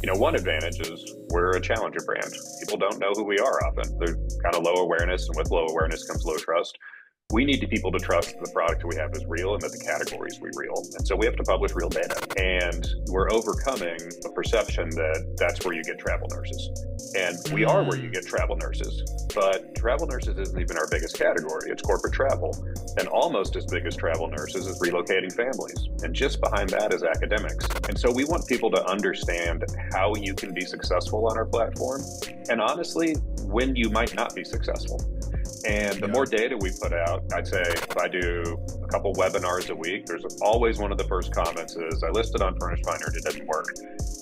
One advantage is we're a challenger brand. People don't know who we are often. They're kind of low awareness, and with low awareness comes low trust. We need people to trust the product we have is real and that the categories we real. And so we have to publish real data. And we're overcoming a perception that that's where you get travel nurses. And we are where you get travel nurses. But travel nurses isn't even our biggest category. It's corporate travel. And almost as big as travel nurses is relocating families. And just behind that is academics. And so we want people to understand how you can be successful on our platform. And honestly, when you might not be successful. And the more data we put out, I'd say if I do a couple webinars a week, there's always one of the first comments is, I listed on Furnished Finder, it didn't work.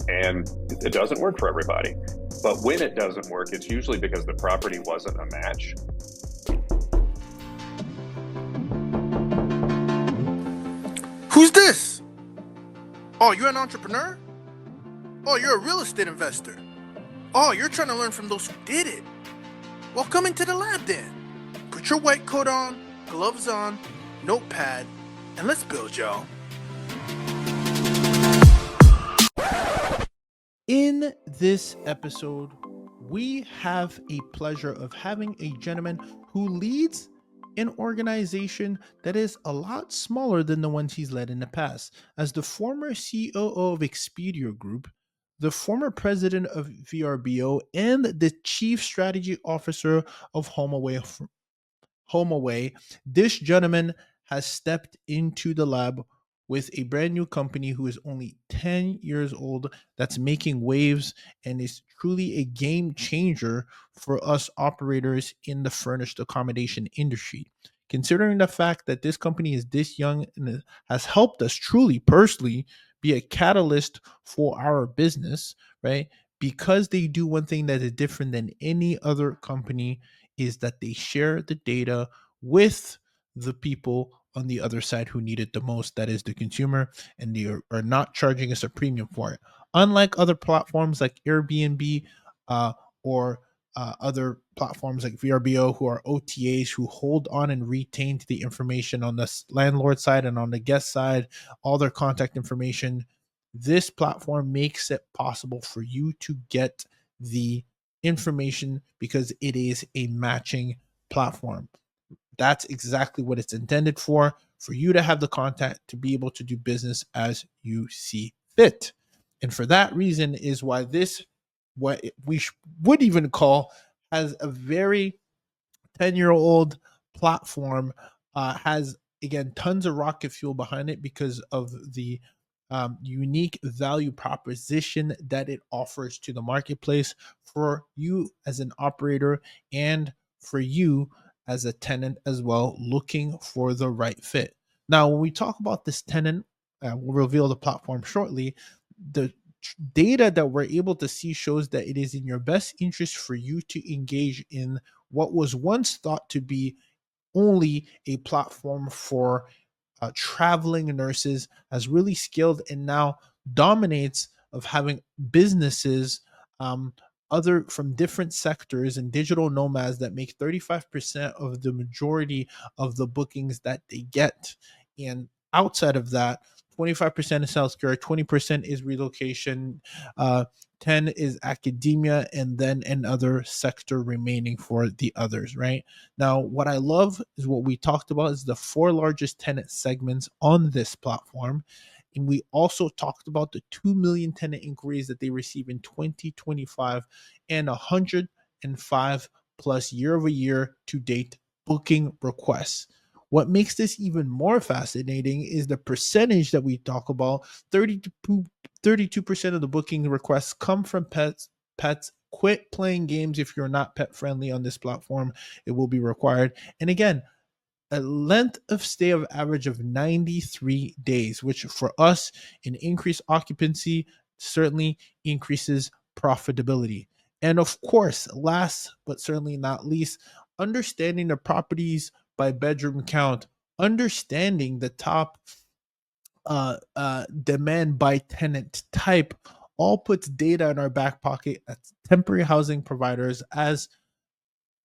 And it doesn't work for everybody. But when it doesn't work, it's usually because the property wasn't a match. Who's this? Oh, you're an entrepreneur? Oh, you're a real estate investor? Oh, you're trying to learn from those who did it? Well, come into the lab then. Put your white coat on, gloves on, notepad, and let's build, y'all. In this episode, we have a pleasure of having a gentleman who leads an organization that is a lot smaller than the ones he's led in the past. As the former COO of Expedia Group, the former president of Vrbo, and the chief strategy officer of HomeAway, this gentleman has stepped into the lab with a brand new company who is only 10 years old, that's making waves and is truly a game changer for us operators in the furnished accommodation industry. Considering the fact that this company is this young and has helped us truly personally be a catalyst for our business, right? Because they do one thing that is different than any other company is that they share the data with the people on the other side who need it the most, that is the consumer, and they are not charging us a premium for it. Unlike other platforms like Airbnb or other platforms like Vrbo, who are OTAs, who hold on and retain the information on the landlord side and on the guest side, all their contact information. This platform makes it possible for you to get the information because it is a matching platform. That's exactly what it's intended for you to have the contact to be able to do business as you see fit. And for that reason is why this, what we would even call, as a very 10-year-old platform, has, again, tons of rocket fuel behind it because of the unique value proposition that it offers to the marketplace for you as an operator and for you as a tenant as well, looking for the right fit. Now, when we talk about this tenant, we'll reveal the platform shortly. The data that we're able to see shows that it is in your best interest for you to engage in what was once thought to be only a platform for traveling nurses, has really scaled and now dominates of having businesses, other from different sectors and digital nomads that make 35% of the majority of the bookings that they get. And outside of that, 25% is healthcare, 20% is relocation, 10 is academia, and then another sector remaining for the others, right? Now, what I love is what we talked about is the four largest tenant segments on this platform. And we also talked about the 2 million tenant inquiries that they receive in 2025 and 105 plus year over year to date booking requests. What makes this even more fascinating is the percentage that we talk about. 32% of the booking requests come from pets. Quit playing games if you're not pet friendly on this platform. It will be required. And again, a length of stay of average of 93 days, which for us in increased occupancy certainly increases profitability. And of course, last but certainly not least, understanding the properties by bedroom count, understanding the top demand by tenant type, all puts data in our back pocket as temporary housing providers, as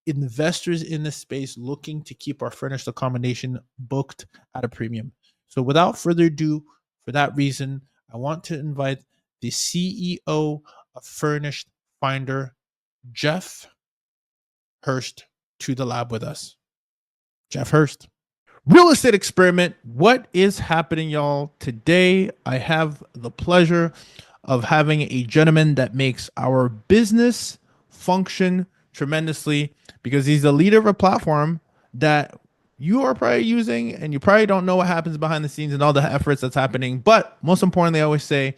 investors in this space looking to keep our furnished accommodation booked at a premium. So without further ado, for that reason, I want to invite the CEO of Furnished Finder, Jeff Hurst, to the lab with us. Jeff Hurst. Real estate experiment. What is happening, y'all? Today, I have the pleasure of having a gentleman that makes our business function tremendously because he's the leader of a platform that you are probably using and you probably don't know what happens behind the scenes and all the efforts that's happening. But most importantly, I always say,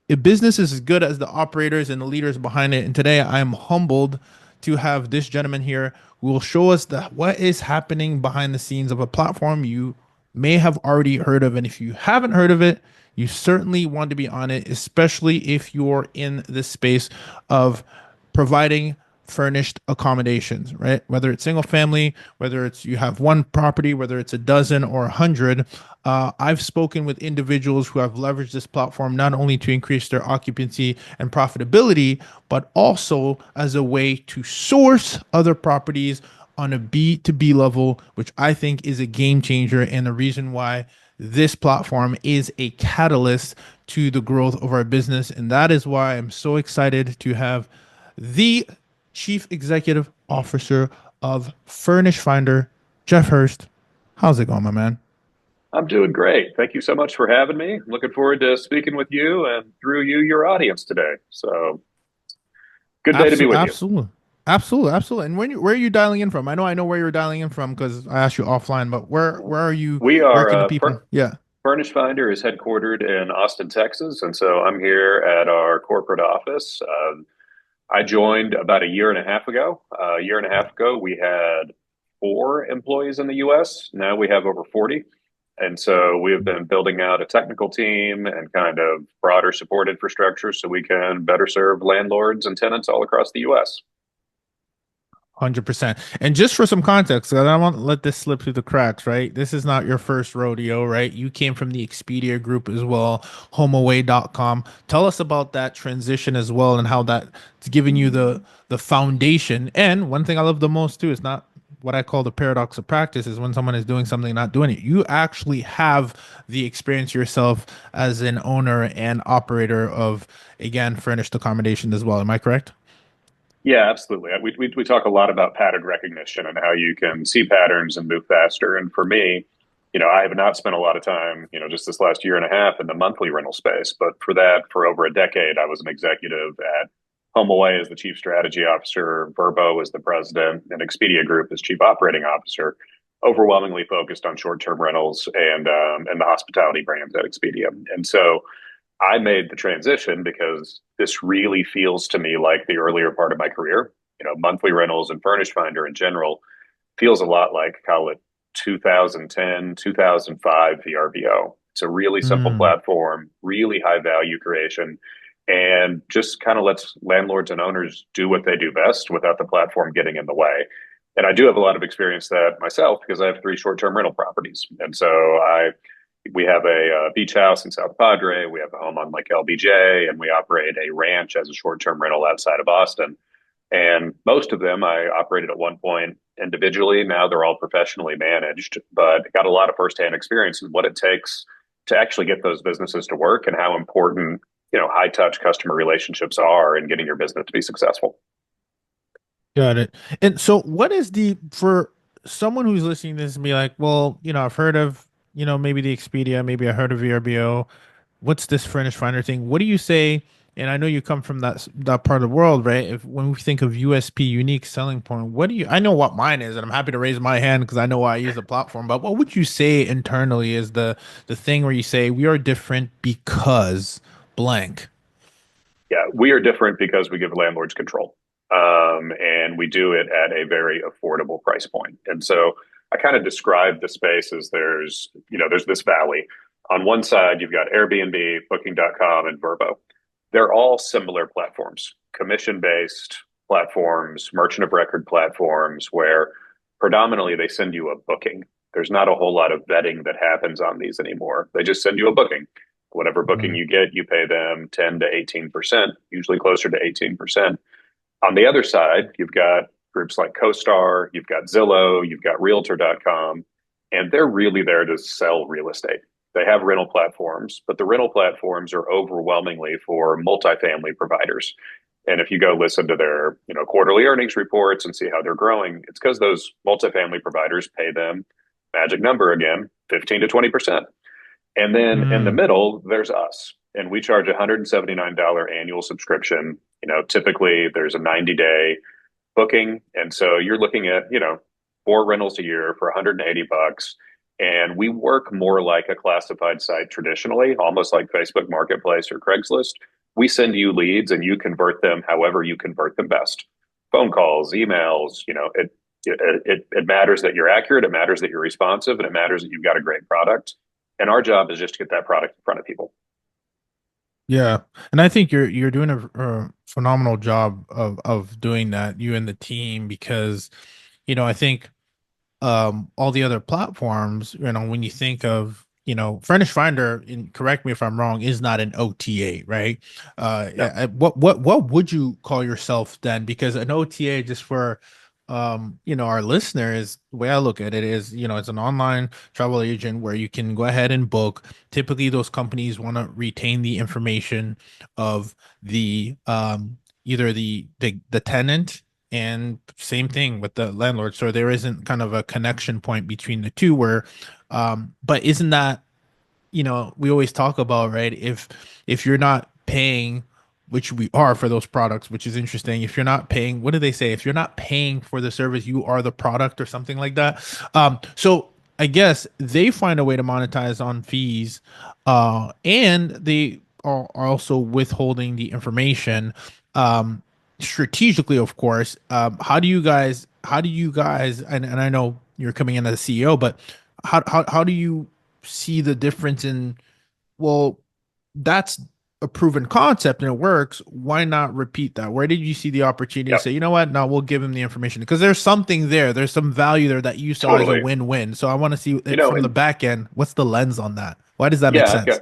a business is as good as the operators and the leaders behind it. And today I am humbled to have this gentleman here who will show us what is happening behind the scenes of a platform you may have already heard of. And if you haven't heard of it, you certainly want to be on it, especially if you're in this space of providing furnished accommodations, right? Whether it's single family, whether it's you have one property, whether it's a dozen or 100. I've spoken with individuals who have leveraged this platform not only to increase their occupancy and profitability, but also as a way to source other properties on a B2B level, which I think is a game changer and the reason why this platform is a catalyst to the growth of our business. And that is why I'm so excited to have the Chief Executive Officer of Furnished Finder, Jeff Hurst. How's it going, my man? I'm doing great. Thank you so much for having me. Looking forward to speaking with you and through you, your audience today. So good day to be Absolutely, with you. absolutely, absolutely, absolutely. And where are you dialing in from? I know where you're dialing in from because I asked you offline. But where are you? We Where are can the people? Yeah, Furnished Finder is headquartered in Austin, Texas, and so I'm here at our corporate office. I joined about a year and a half ago. A year and a half ago, we had 4 employees in the U.S. Now we have over 40. And so we have been building out a technical team and kind of broader support infrastructure so we can better serve landlords and tenants all across the US. 100%. And just for some context, 'cause I don't want to let this slip through the cracks, right? This is not your first rodeo, right? You came from the Expedia Group as well, HomeAway.com. Tell us about that transition as well and how that's given you the foundation. And one thing I love the most too is not what I call the paradox of practice is when someone is doing something not doing it. You actually have the experience yourself as an owner and operator of, again, furnished accommodation as well. Am I correct? Yeah, absolutely. We talk a lot about pattern recognition and how you can see patterns and move faster. And for me, I have not spent a lot of time, just this last year and a half in the monthly rental space. But for that, for over a decade, I was an executive at HomeAway as the chief strategy officer, Vrbo as the president, and Expedia Group as chief operating officer. Overwhelmingly focused on short-term rentals and the hospitality brands at Expedia. And so I made the transition because this really feels to me like the earlier part of my career. Monthly rentals and Furnished Finder in general feels a lot like, call it 2010, 2005 VRBO. It's a really simple Mm, platform, really high value creation, and just kind of lets landlords and owners do what they do best without the platform getting in the way. And I do have a lot of experience that myself because I have 3 short-term rental properties. And so we have a beach house in South Padre. We have a home on Lake LBJ, and we operate a ranch as a short-term rental outside of Austin. And most of them I operated at one point individually. Now they're all professionally managed, but got a lot of firsthand experience in what it takes to actually get those businesses to work and how important, high touch customer relationships are in getting your business to be successful. got it. And so, what is for someone who's listening to this and be like, well, I've heard of, maybe the Expedia, maybe I heard of VRBO. What's this Furnished Finder thing? What do you say? And I know you come from that part of the world, right? If when we think of USP, unique selling point, what do you? I know what mine is, and I'm happy to raise my hand because I know why I use the platform. But what would you say internally is the thing where you say we are different because blank? Yeah, we are different because we give landlords control. And we do it at a very affordable price point. And so I kind of describe the space as there's this valley. On one side, you've got Airbnb, Booking.com, and Vrbo. They're all similar platforms, commission-based platforms, merchant of record platforms, where predominantly they send you a booking. There's not a whole lot of vetting that happens on these anymore. They just send you a booking. Whatever booking Mm, you get, you pay them 10 to 18%, usually closer to 18%. On the other side, you've got groups like CoStar, you've got Zillow, you've got Realtor.com, and they're really there to sell real estate. They have rental platforms, but the rental platforms are overwhelmingly for multifamily providers. And if you go listen to their, quarterly earnings reports and see how they're growing, it's because those multifamily providers pay them, magic number again, 15 to 20%. And then in the Mm, middle, there's us. And we charge $179 annual subscription. Typically there's a 90-day booking. And so you're looking at, four rentals a year for 180 bucks. And we work more like a classified site traditionally, almost like Facebook Marketplace or Craigslist. We send you leads and you convert them however you convert them best. Phone calls, emails, it matters that you're accurate, it matters that you're responsive, and it matters that you've got a great product. And our job is just to get that product in front of people. yeah, and I think you're doing a phenomenal job of doing that, you and the team, because I think all the other platforms, when you think of, Furnished Finder, and correct me if I'm wrong, is not an OTA, right? No, What would you call yourself then? Because an OTA, just for our listeners, the way I look at it is, it's an online travel agent where you can go ahead and book. Typically, those companies want to retain the information of the either the tenant, and same thing with the landlord. So there isn't kind of a connection point between the two where, but isn't that, we always talk about, right? If you're not paying, which we are for those products, which is interesting. If you're not paying, what do they say? If you're not paying for the service, you are the product, or something like that. So I guess they find a way to monetize on fees, and they are also withholding the information, um, strategically, of course. How do you guys, and I know you're coming in as a CEO, but how do you see the difference in, well, that's a proven concept and it works. Why not repeat that? Where did you see the opportunity to yep, say, you know what? No, we'll give him the information, because there's something there. There's some value there that you saw as a totally. win-win. So I want to see it from the And back end. What's the lens on that? Why does that make yeah, I've sense?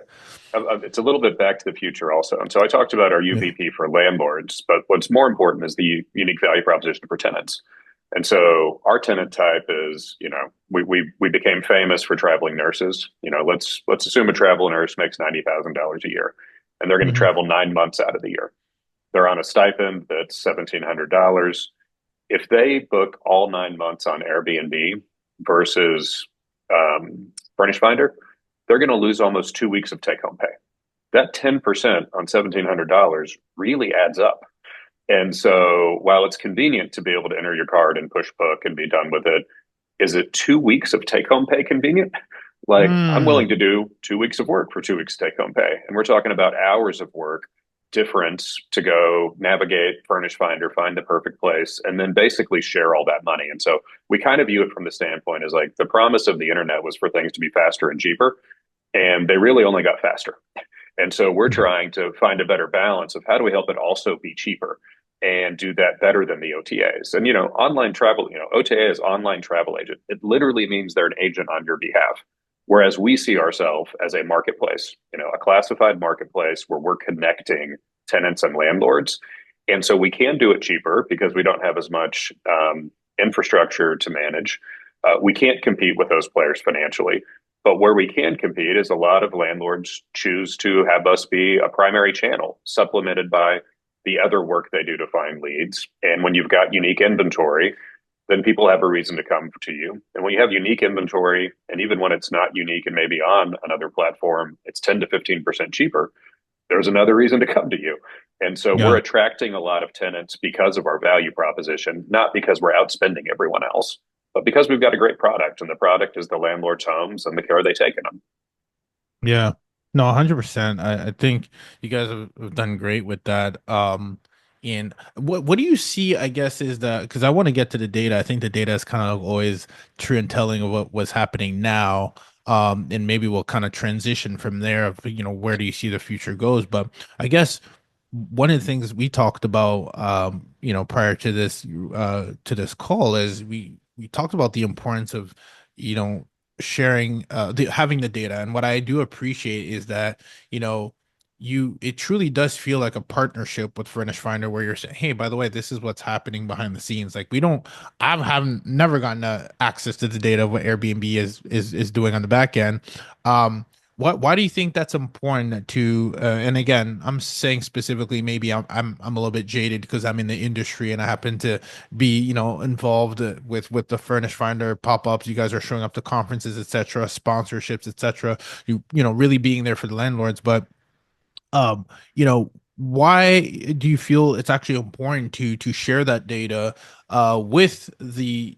got it's a little bit back to the future also. And so I talked about our Yeah. UVP for landlords, but what's more important is the unique value proposition for tenants. And so our tenant type is, we became famous for traveling nurses. Let's assume a travel nurse makes $90,000 a year, and they're going to Hmm. travel 9 months out of the year. They're on a stipend that's $1,700. If they book all 9 months on Airbnb versus Furnish Finder, they're going to lose almost 2 weeks of take home pay. That 10% on $1,700 really adds up. And so while it's convenient to be able to enter your card and push book and be done with it, is it 2 weeks of take home pay convenient? Like, I'm Mm. willing to do 2 weeks of work for 2 weeks take home pay. And we're talking about hours of work difference to go navigate, furnish finder, find the perfect place, and then basically share all that money. And so we kind of view it from the standpoint as like the promise of the internet was for things to be faster and cheaper, and they really only got faster. And so we're trying to find a better balance of how do we help it also be cheaper and do that better than the OTAs. And online travel, OTA is online travel agent. It literally means they're an agent on your behalf. Whereas we see ourselves as a marketplace, a classified marketplace where we're connecting tenants and landlords. And so we can do it cheaper because we don't have as much infrastructure to manage. We can't compete with those players financially. But where we can compete is a lot of landlords choose to have us be a primary channel, supplemented by the other work they do to find leads. And when you've got unique inventory, then people have a reason to come to you. And when you have unique inventory, and even when it's not unique and maybe on another platform, it's 10 to 15% cheaper, there's another reason to come to you. And so we're Yeah. attracting a lot of tenants because of our value proposition, not because we're outspending everyone else, but because we've got a great product, and the product is the landlord's homes and the care they take in them. Yeah. No, 100%. I think you guys have done great with that. And what do you see, I guess, is that, because I want to get to the data. I think the data is kind of always true and telling of what was happening now. And maybe we'll kind of transition from there of, where do you see the future goes? But I guess one of the things we talked about, prior to this call, is we talked about the importance of, you know, sharing, having the data. And what I do appreciate is that, you know, it truly does feel like a partnership with Furnish Finder, where you're saying, hey, by the way, this is what's happening behind the scenes. Like, we don't, I haven't never gotten access to the data of what Airbnb is doing on the back end. Why do you think that's important to? And again, I'm saying specifically, maybe I'm a little bit jaded because I'm in the industry and I happen to be, involved with the Furnished Finder pop-ups. You guys are showing up to conferences, etc., sponsorships, etc. Really being there for the landlords. But um, why do you feel it's actually important to share that data with the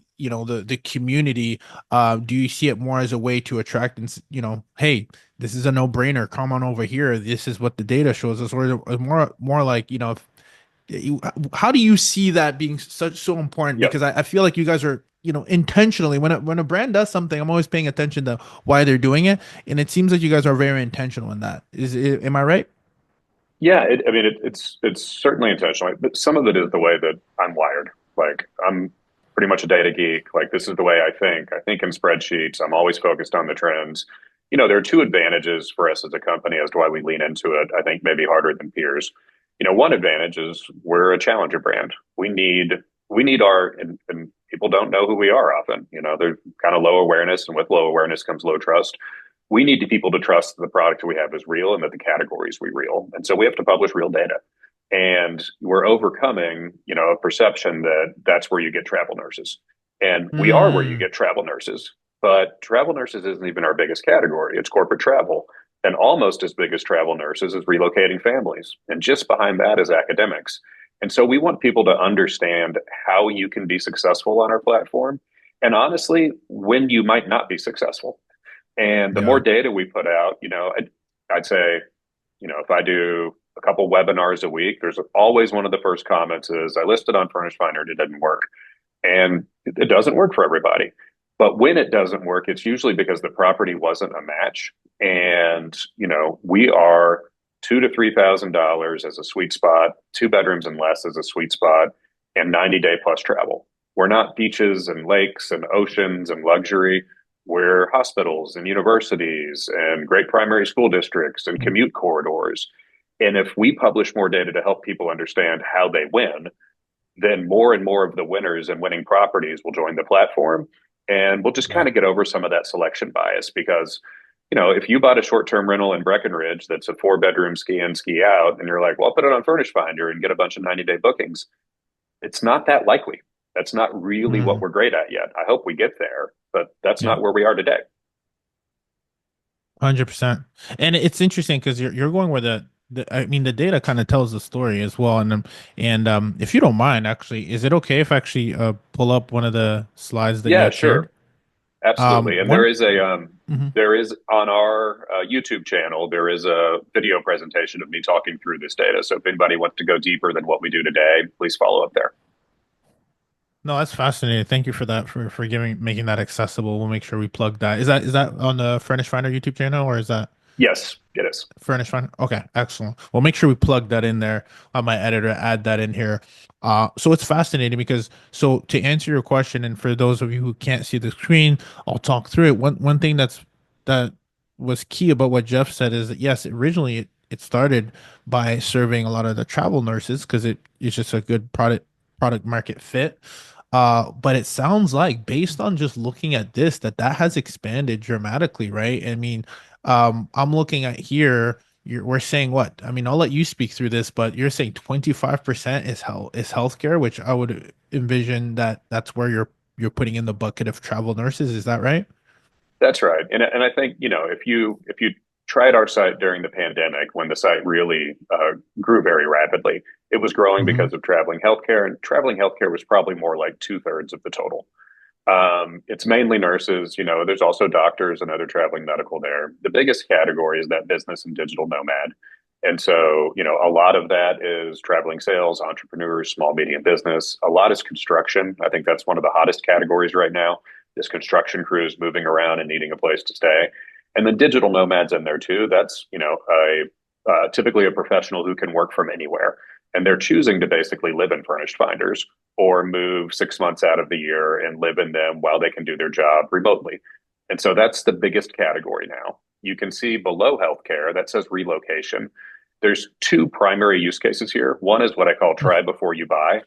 community? Do you see it more as a way to attract and hey, this is a no-brainer. Come on over here. This is what the data shows us, or more like, how do you see that being so important? Yep. Because I feel like you guys are, intentionally, when a brand does something, I'm always paying attention to why they're doing it, and it seems like you guys are very intentional in that. Am I right? Yeah, it's certainly intentional, but some of it is the way that I'm wired. Like I'm pretty much a data geek. Like this is the way I think. I think in spreadsheets. I'm always focused on the trends. There are two advantages for us as a company as to why we lean into it. I think maybe harder than peers. One advantage is we're a challenger brand. We need and people don't know who we are often. They're kind of low awareness, and with low awareness comes low trust. We need people to trust that the product we have is real and that the categories we real. And so we have to publish real data. And we're overcoming, a perception that that's where you get travel nurses. And we are where you Hmm. get travel nurses, but travel nurses isn't even our biggest category. It's corporate travel. And almost as big as travel nurses is relocating families. And just behind that is academics. And so we want people to understand how you can be successful on our platform. And honestly, when you might not be successful. And the more Yeah. data we put out, I'd say, if I do a couple webinars a week, there's always one of the first comments is I listed on Furnished Finder, it didn't work. And it doesn't work for everybody. But when it doesn't work, it's usually because the property wasn't a match. And, we are $2,000 to $3,000 as a sweet spot, 2 bedrooms and less as a sweet spot, and 90-day plus travel. We're not beaches and lakes and oceans and luxury. We're hospitals and universities and great primary school districts and commute corridors. And if we publish more data to help people understand how they win, then more and more of the winners and winning properties will join the platform. And we'll just Yeah. kind of get over some of that selection bias because, if you bought a short term rental in Breckenridge that's a 4 bedroom ski in, ski out, and you're like, well, I'll put it on Furnished Finder and get a bunch of 90-day bookings, it's not that likely. That's not really what Mm. we're great at yet. I hope we get there, but that's Yeah. not where we are today. 100%. And it's interesting because you're going where I mean, the data kind of tells the story as well. And if you don't mind, actually, is it okay if I actually pull up one of the slides that you Yeah, had shared? sure. Absolutely. And One. Mhm. there is on our YouTube channel, there is a video presentation of me talking through this data. So if anybody wants to go deeper than what we do today, please follow up there. No, that's fascinating. Thank you for that, for making that accessible. We'll make sure we plug that. Is that on the Furnish Finder YouTube channel, or is that Yes, it is. Furnish Finder? Okay, excellent. We'll make sure we plug that in there. My editor add that in here. So it's fascinating because, so to answer your question, and for those of you who can't see the screen, I'll talk through it. One thing that was key about what Jeff said is that yes, originally it started by serving a lot of the travel nurses because it's just a good product market fit. But it sounds like, based on just looking at this, that has expanded dramatically, right? I mean, I'm looking at here. We're saying what? I mean, I'll let you speak through this, but you're saying 25% is healthcare, which I would envision that's where you're putting in the bucket of travel nurses. Is that right? That's right. And I think, if you tried our site during the pandemic when the site really grew very rapidly, it was growing Hmm. because of traveling healthcare, and traveling healthcare was probably more like 2/3 of the total. It's mainly nurses. There's also doctors and other traveling medical there. The biggest category is that business and digital nomad. And so, a lot of that is traveling sales, entrepreneurs, small, medium business. A lot is construction. I think that's one of the hottest categories right now. This construction crews moving around and needing a place to stay. And then digital nomads in there too. That's, typically a professional who can work from anywhere. And they're choosing to basically live in furnished finders or move 6 months out of the year and live in them while they can do their job remotely. And so that's the biggest category now. You can see below healthcare that says relocation. There's two primary use cases here. One is what I call try before you buy.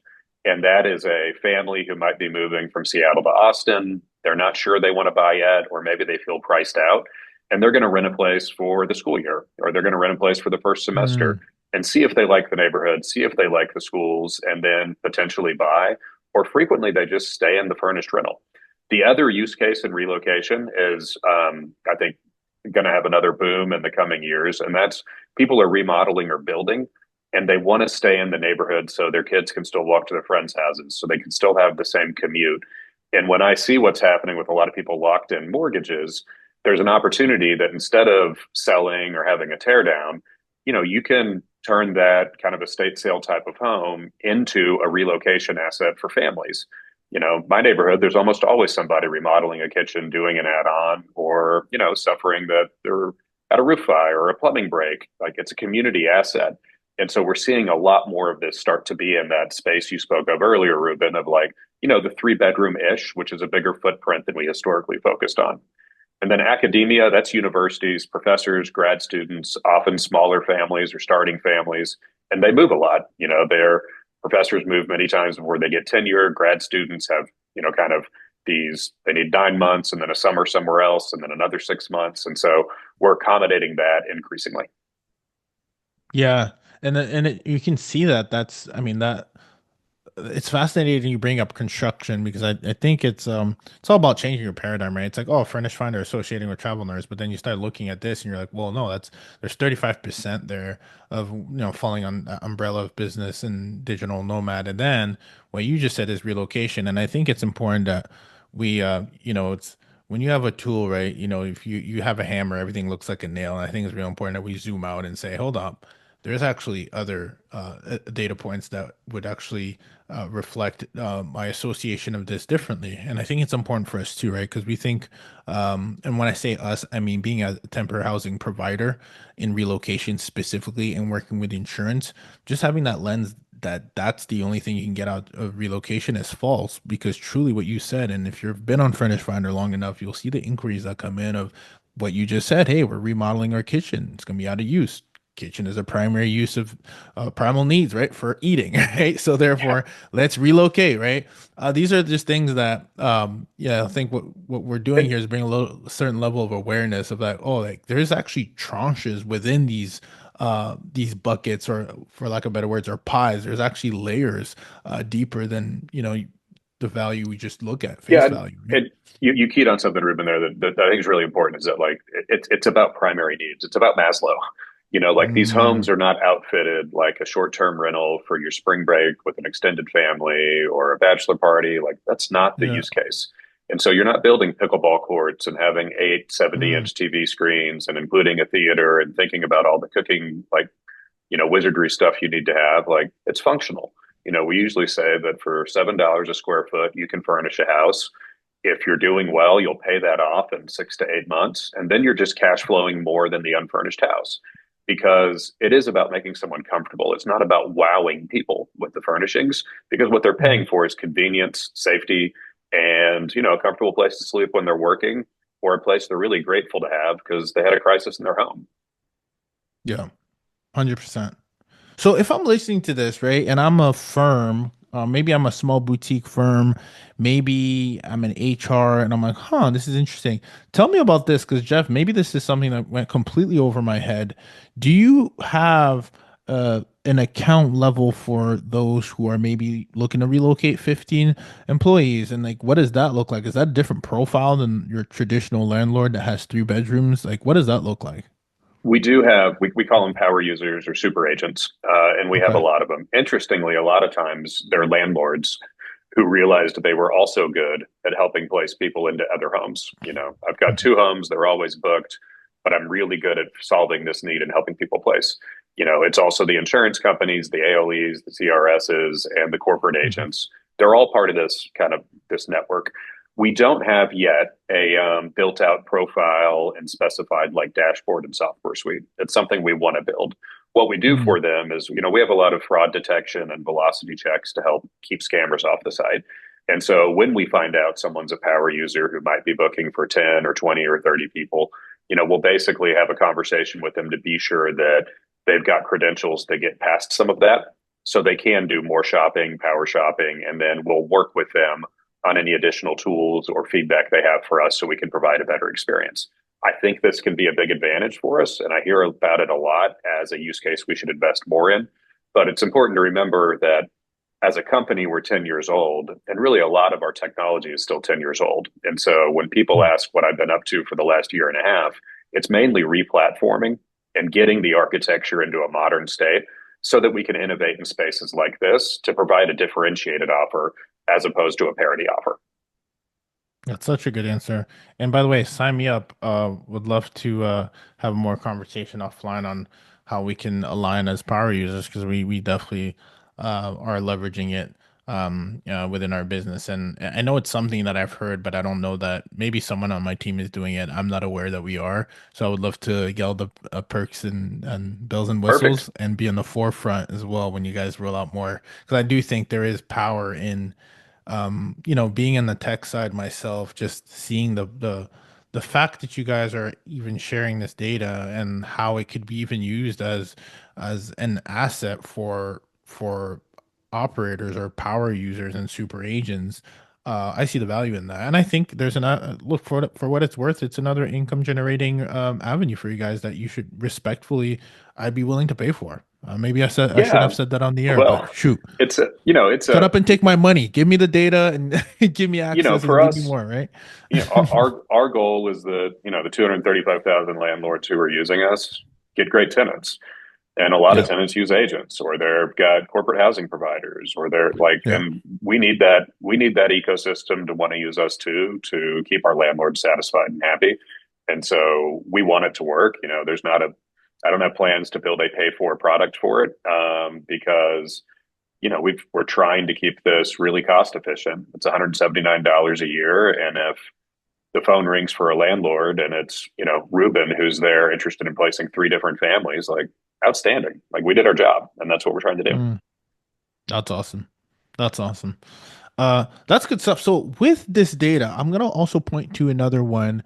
And that is a family who might be moving from Seattle to Austin. They're not sure they want to buy yet, or maybe they feel priced out. and they're going to rent a place for the school year, or they're going to rent a place for the first semester Mm, and see if they like the neighborhood, see if they like the schools, and then potentially buy. Or frequently they just stay in the furnished rental. The other use case in relocation is, I think, going to have another boom in the coming years, and that's people are remodeling or building, and they want to stay in the neighborhood so their kids can still walk to their friends' houses, so they can still have the same commute. And when I see what's happening with a lot of people locked in mortgages, there's an opportunity that instead of selling or having a tear down, you can turn that kind of estate sale type of home into a relocation asset for families. My neighborhood, there's almost always somebody remodeling a kitchen, doing an add-on, or, suffering that they're at a roof fire or a plumbing break. Like, it's a community asset. And so we're seeing a lot more of this start to be in that space you spoke of earlier, Ruben, of like, the 3 bedroom ish, which is a bigger footprint than we historically focused on. And then academia, that's universities, professors, grad students, often smaller families or starting families, and they move a lot. Their professors move many times before they get tenure. Grad students have, kind of they need 9 months and then a summer somewhere else and then another 6 months. And so we're accommodating that increasingly. yeah, you can see that. I mean, that it's fascinating you bring up construction because I think it's all about changing your paradigm, right? It's like, oh, Furnished Finder associating with travel nurse, but then you start looking at this and you're like, well, no, there's 35% there of falling on the umbrella of business and digital nomad. And then what you just said is relocation. And I think it's important that it's when you have a tool, right? If you have a hammer, everything looks like a nail. And I think it's real important that we zoom out and say, hold up, there's actually other data points that would actually reflect my association of this differently. And I think it's important for us too, right? Because we think, and when I say us, I mean being a temporary housing provider in relocation specifically and working with insurance, just having that lens that that's the only thing you can get out of relocation is false because truly what you said, and if you've been on Furnished Finder long enough, you'll see the inquiries that come in of what you just said. Hey, we're remodeling our kitchen. It's going to be out of use. Kitchen is a primary use of primal needs, right? For eating, right? So Yeah. therefore, let's relocate, right? These are just things that, yeah, I think what we're doing And here is bring a certain level of awareness of that. Oh, like there's actually tranches within these buckets, or for lack of better words, or pies. There's actually layers deeper than the value we just look at face yeah, value, right? you keyed on something, Ruben, there that I think is really important. Is that, like, it's about primary needs. It's about Maslow. Like, these homes Mm, are not outfitted like a short-term rental for your spring break with an extended family or a bachelor party. Like, that's not the yeah. use case. And so you're not building pickleball courts and having eight 70 Mm, inch TV screens and including a theater and thinking about all the cooking, like, wizardry stuff you need to have. Like, it's functional. We usually say that for $7 a square foot, you can furnish a house. If you're doing well, you'll pay that off in 6 to 8 months. And then you're just cash flowing more than the unfurnished house, because it is about making someone comfortable. It's not about wowing people with the furnishings, because what they're mm, paying for is convenience, safety, and, a comfortable place to sleep when they're working, or a place they're really grateful to have because they had a crisis in their home. yeah, 100%. So if I'm listening to this, right, and I'm a firm, maybe I'm a small boutique firm, maybe I'm an HR, and I'm like, huh, this is interesting. Tell me about this, because Jeff, maybe this is something that went completely over my head. Do you have an account level for those who are maybe looking to relocate 15 employees? And like, what does that look like? Is that a different profile than your traditional landlord that has 3 bedrooms? Like, what does that look like? We do have, we call them power users or super agents, and we have a Okay. lot of them. Interestingly, a lot of times they're landlords who realized they were also good at helping place people into other homes. I've got Mhm. 2 homes, they're always booked, but I'm really good at solving this need and helping people place. It's also the insurance companies, the ALEs, the CRSs, and the corporate Mhm. agents. They're all part of this network. We don't have yet a built out profile and specified, like, dashboard and software suite. It's something we want to build. What we do Mm, for them is, we have a lot of fraud detection and velocity checks to help keep scammers off the site. And so when we find out someone's a power user who might be booking for 10 or 20 or 30 people, we'll basically have a conversation with them to be sure that they've got credentials to get past some of that so they can do more shopping, power shopping, and then we'll work with them on any additional tools or feedback they have for us so we can provide a better experience. I think this can be a big advantage for us, and I hear about it a lot as a use case we should invest more in. But it's important to remember that as a company, we're 10 years old, and really a lot of our technology is still 10 years old. And so when people Mm. ask what I've been up to for the last year and a half, it's mainly replatforming and getting the architecture into a modern state so that we can innovate in spaces like this to provide a differentiated offer as opposed to a parity offer. That's such a good answer. And by the way, sign me up. Would love to have more conversation offline on how we can align as power users, because we definitely are leveraging it within our business. And I know it's something that I've heard, but I don't know that maybe someone on my team is doing it. I'm not aware that we are. So I would love to get all the perks and bells and Perfect. whistles and be on the forefront as well when you guys roll out more. Because I do think there is power in being in the tech side myself, just seeing the fact that you guys are even sharing this data and how it could be even used as an asset for operators or power users and super agents. I see the value in that, and I think there's an look for what it's worth. It's another income generating avenue for you guys that you should respectfully, I'd be willing to pay for. Maybe I shouldn't Yeah. have said that on the air, but Well, shoot. it's Shut a, up and take my money. Give me the data and give me access and for give me us, more, right? our goal is that, the 235,000 landlords who are using us get great tenants. And a lot of Yeah, tenants use agents, or they've got corporate housing providers, or they're like, yeah. and we need that ecosystem to want to use us too, to keep our landlords satisfied and happy. And so we want it to work. I don't have plans to build a pay for product for it, because we're trying to keep this really cost efficient. It's $179 a year, and if the phone rings for a landlord and it's Ruben who's there interested in placing three different families, like, outstanding. Like, we did our job, and that's what we're trying to do. Mm, that's awesome. That's awesome. That's good stuff. So with this data, I'm gonna also point to another one,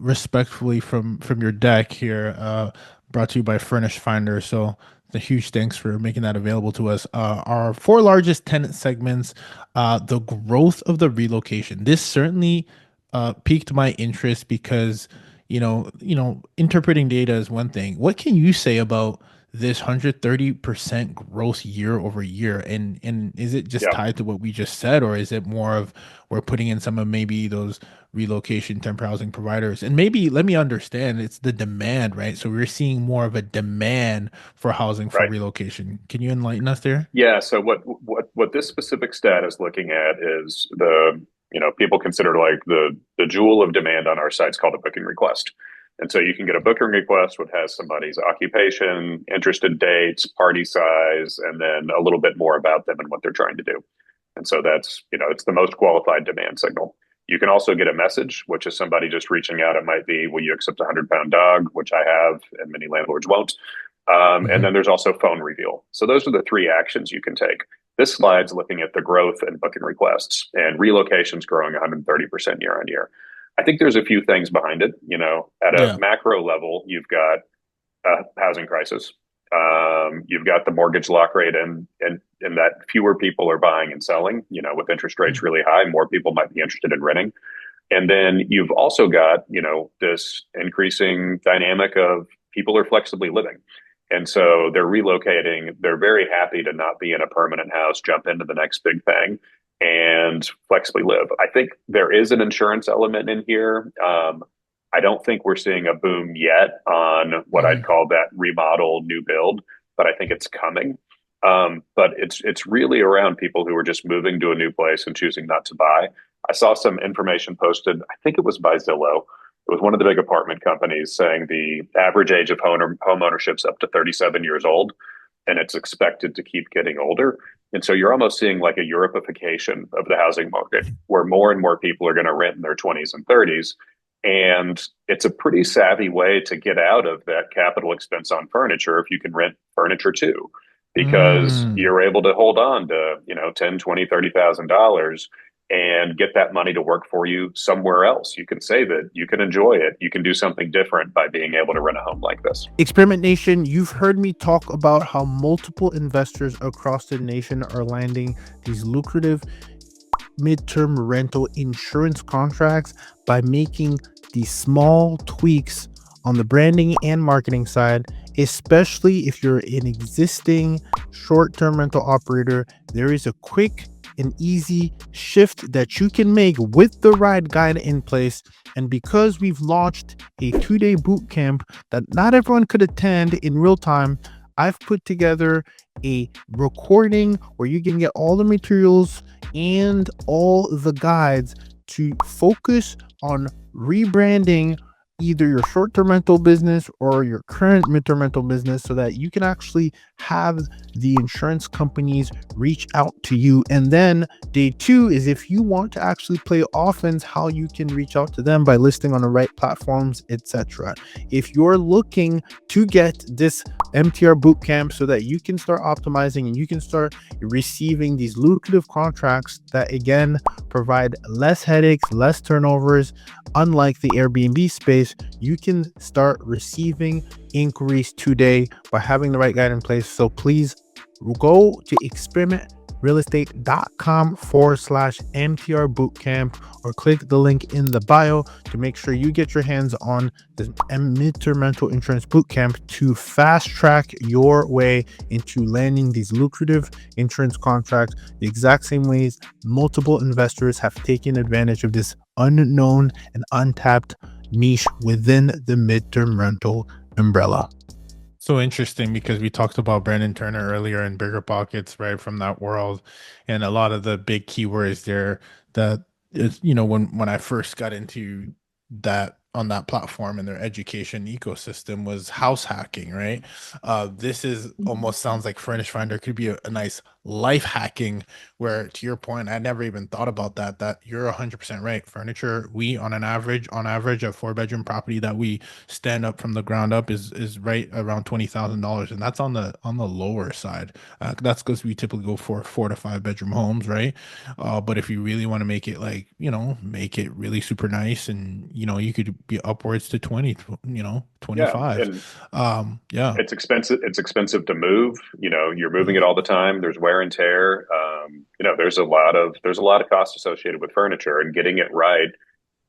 respectfully from your deck here, brought to you by Furnished Finder. So the huge thanks for making that available to us. Our four largest tenant segments, the growth of the relocation. This certainly piqued my interest because interpreting data is one thing. What can you say about this 130% growth year over year? And is it just Yeah. tied to what we just said, or is it more of we're putting in some of maybe those relocation temporary housing providers? And maybe let me understand, it's the demand, right? So we're seeing more of a demand for housing for Right. relocation. Can you enlighten us there? Yeah. So what this specific stat is looking at is people consider, like, the jewel of demand on our site's called a booking request. And so you can get a booking request which has somebody's occupation, interested dates, party size, and then a little bit more about them and what they're trying to do. And so that's, it's the most qualified demand signal. You can also get a message, which is somebody just reaching out. It might be, will you accept a 100-pound dog, which I have, and many landlords won't. And Hmm. then there's also phone reveal. So those are the three actions you can take. This slide's looking at the growth in booking requests, and relocations growing 130% year on year. I think there's a few things behind it. At a Yeah. macro level, you've got a housing crisis. You've got the mortgage lock rate, and that fewer people are buying and selling. With interest rates really high, more people might be interested in renting. And then you've also got, this increasing dynamic of people are flexibly living. And so they're relocating. They're very happy to not be in a permanent house, jump into the next big thing, and flexibly live. I think there is an insurance element in here. I don't think we're seeing a boom yet on what I'd Hmm. call that remodel new build, but I think it's coming. But it's really around people who are just moving to a new place and choosing not to buy. I saw some information posted, I think it was by Zillow. It was one of the big apartment companies saying the average age of home ownership is up to 37 years old, and it's expected to keep getting older. And so you're almost seeing like a Europification of the housing market, where more and more people are going to rent in their 20s and 30s. And it's a pretty savvy way to get out of that capital expense on furniture if you can rent furniture too, because Mm. you're able to hold on to, 10, 20, $30,000 and get that money to work for you somewhere else. You can save it, you can enjoy it, you can do something different by being able to rent a home like this. Experiment Nation, you've heard me talk about how multiple investors across the nation are landing these lucrative midterm rental insurance contracts by making these small tweaks on the branding and marketing side, especially if you're an existing short-term rental operator. There is a quick and easy shift that you can make with the ride guide in place. And because we've launched a 2-day boot camp that not everyone could attend in real time, I've put together a recording where you can get all the materials and all the guides to focus on rebranding either your short-term rental business or your current midterm rental business, so that you can actually have the insurance companies reach out to you. And then day 2 is if you want to actually play offense, how you can reach out to them by listing on the right platforms, etc. If you're looking to get this MTR bootcamp so that you can start optimizing and you can start receiving these lucrative contracts that again provide less headaches, less turnovers, unlike the Airbnb space, you can start receiving inquiries today by having the right guide in place. So please go to experimentrealestate.com/MTR bootcamp or click the link in the bio to make sure you get your hands on the midterm rental insurance bootcamp to fast track your way into landing these lucrative insurance contracts the exact same ways multiple investors have taken advantage of this unknown and untapped niche within the midterm rental umbrella. So interesting because we talked about Brandon Turner earlier and Bigger Pockets, right, from that world, and a lot of the big keywords there that is, when I first got into that on that platform and their education ecosystem was house hacking, right? This is almost sounds like Furnished Finder could be a nice life hacking, where to your point, I never even thought about that you're 100% right. Furniture, we on average, a 4-bedroom property that we stand up from the ground up is right around $20,000, and that's on the lower side. That's because we typically go for 4 to 5 bedroom homes, right? But if you really want to make it like, make it really super nice, and you could be upwards to 20, Yeah, 25. and Yeah. it's expensive. It's expensive to move. You're moving it all the time. There's wear and tear. There's a lot of cost associated with furniture, and getting it right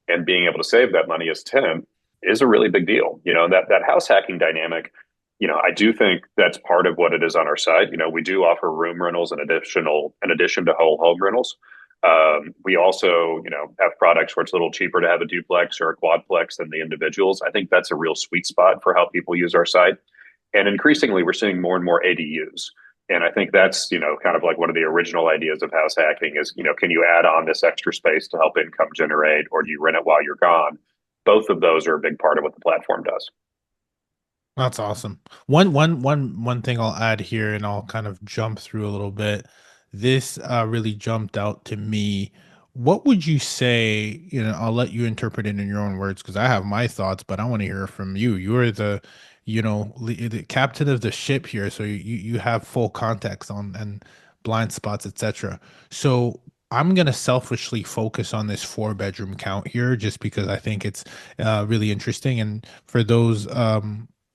and being able to save that money as tenant is a really big deal. That house hacking dynamic. I do think that's part of what it is on our site. We do offer room rentals in addition to whole home rentals. We also, have products where it's a little cheaper to have a duplex or a quadplex than the individuals. I think that's a real sweet spot for how people use our site. And increasingly, we're seeing more and more ADUs. And I think that's, kind of like one of the original ideas of house hacking is, can you add on this extra space to help income generate, or do you rent it while you're gone? Both of those are a big part of what the platform does. That's awesome. One thing I'll add here, and I'll kind of jump through a little bit. This really jumped out to me. What would you say? I'll let you interpret it in your own words because I have my thoughts, but I want to hear from you. You're the captain of the ship here, so you have full context on and blind spots, etc. So I'm gonna selfishly focus on this 4-bedroom count here, just because I think it's really interesting, and for those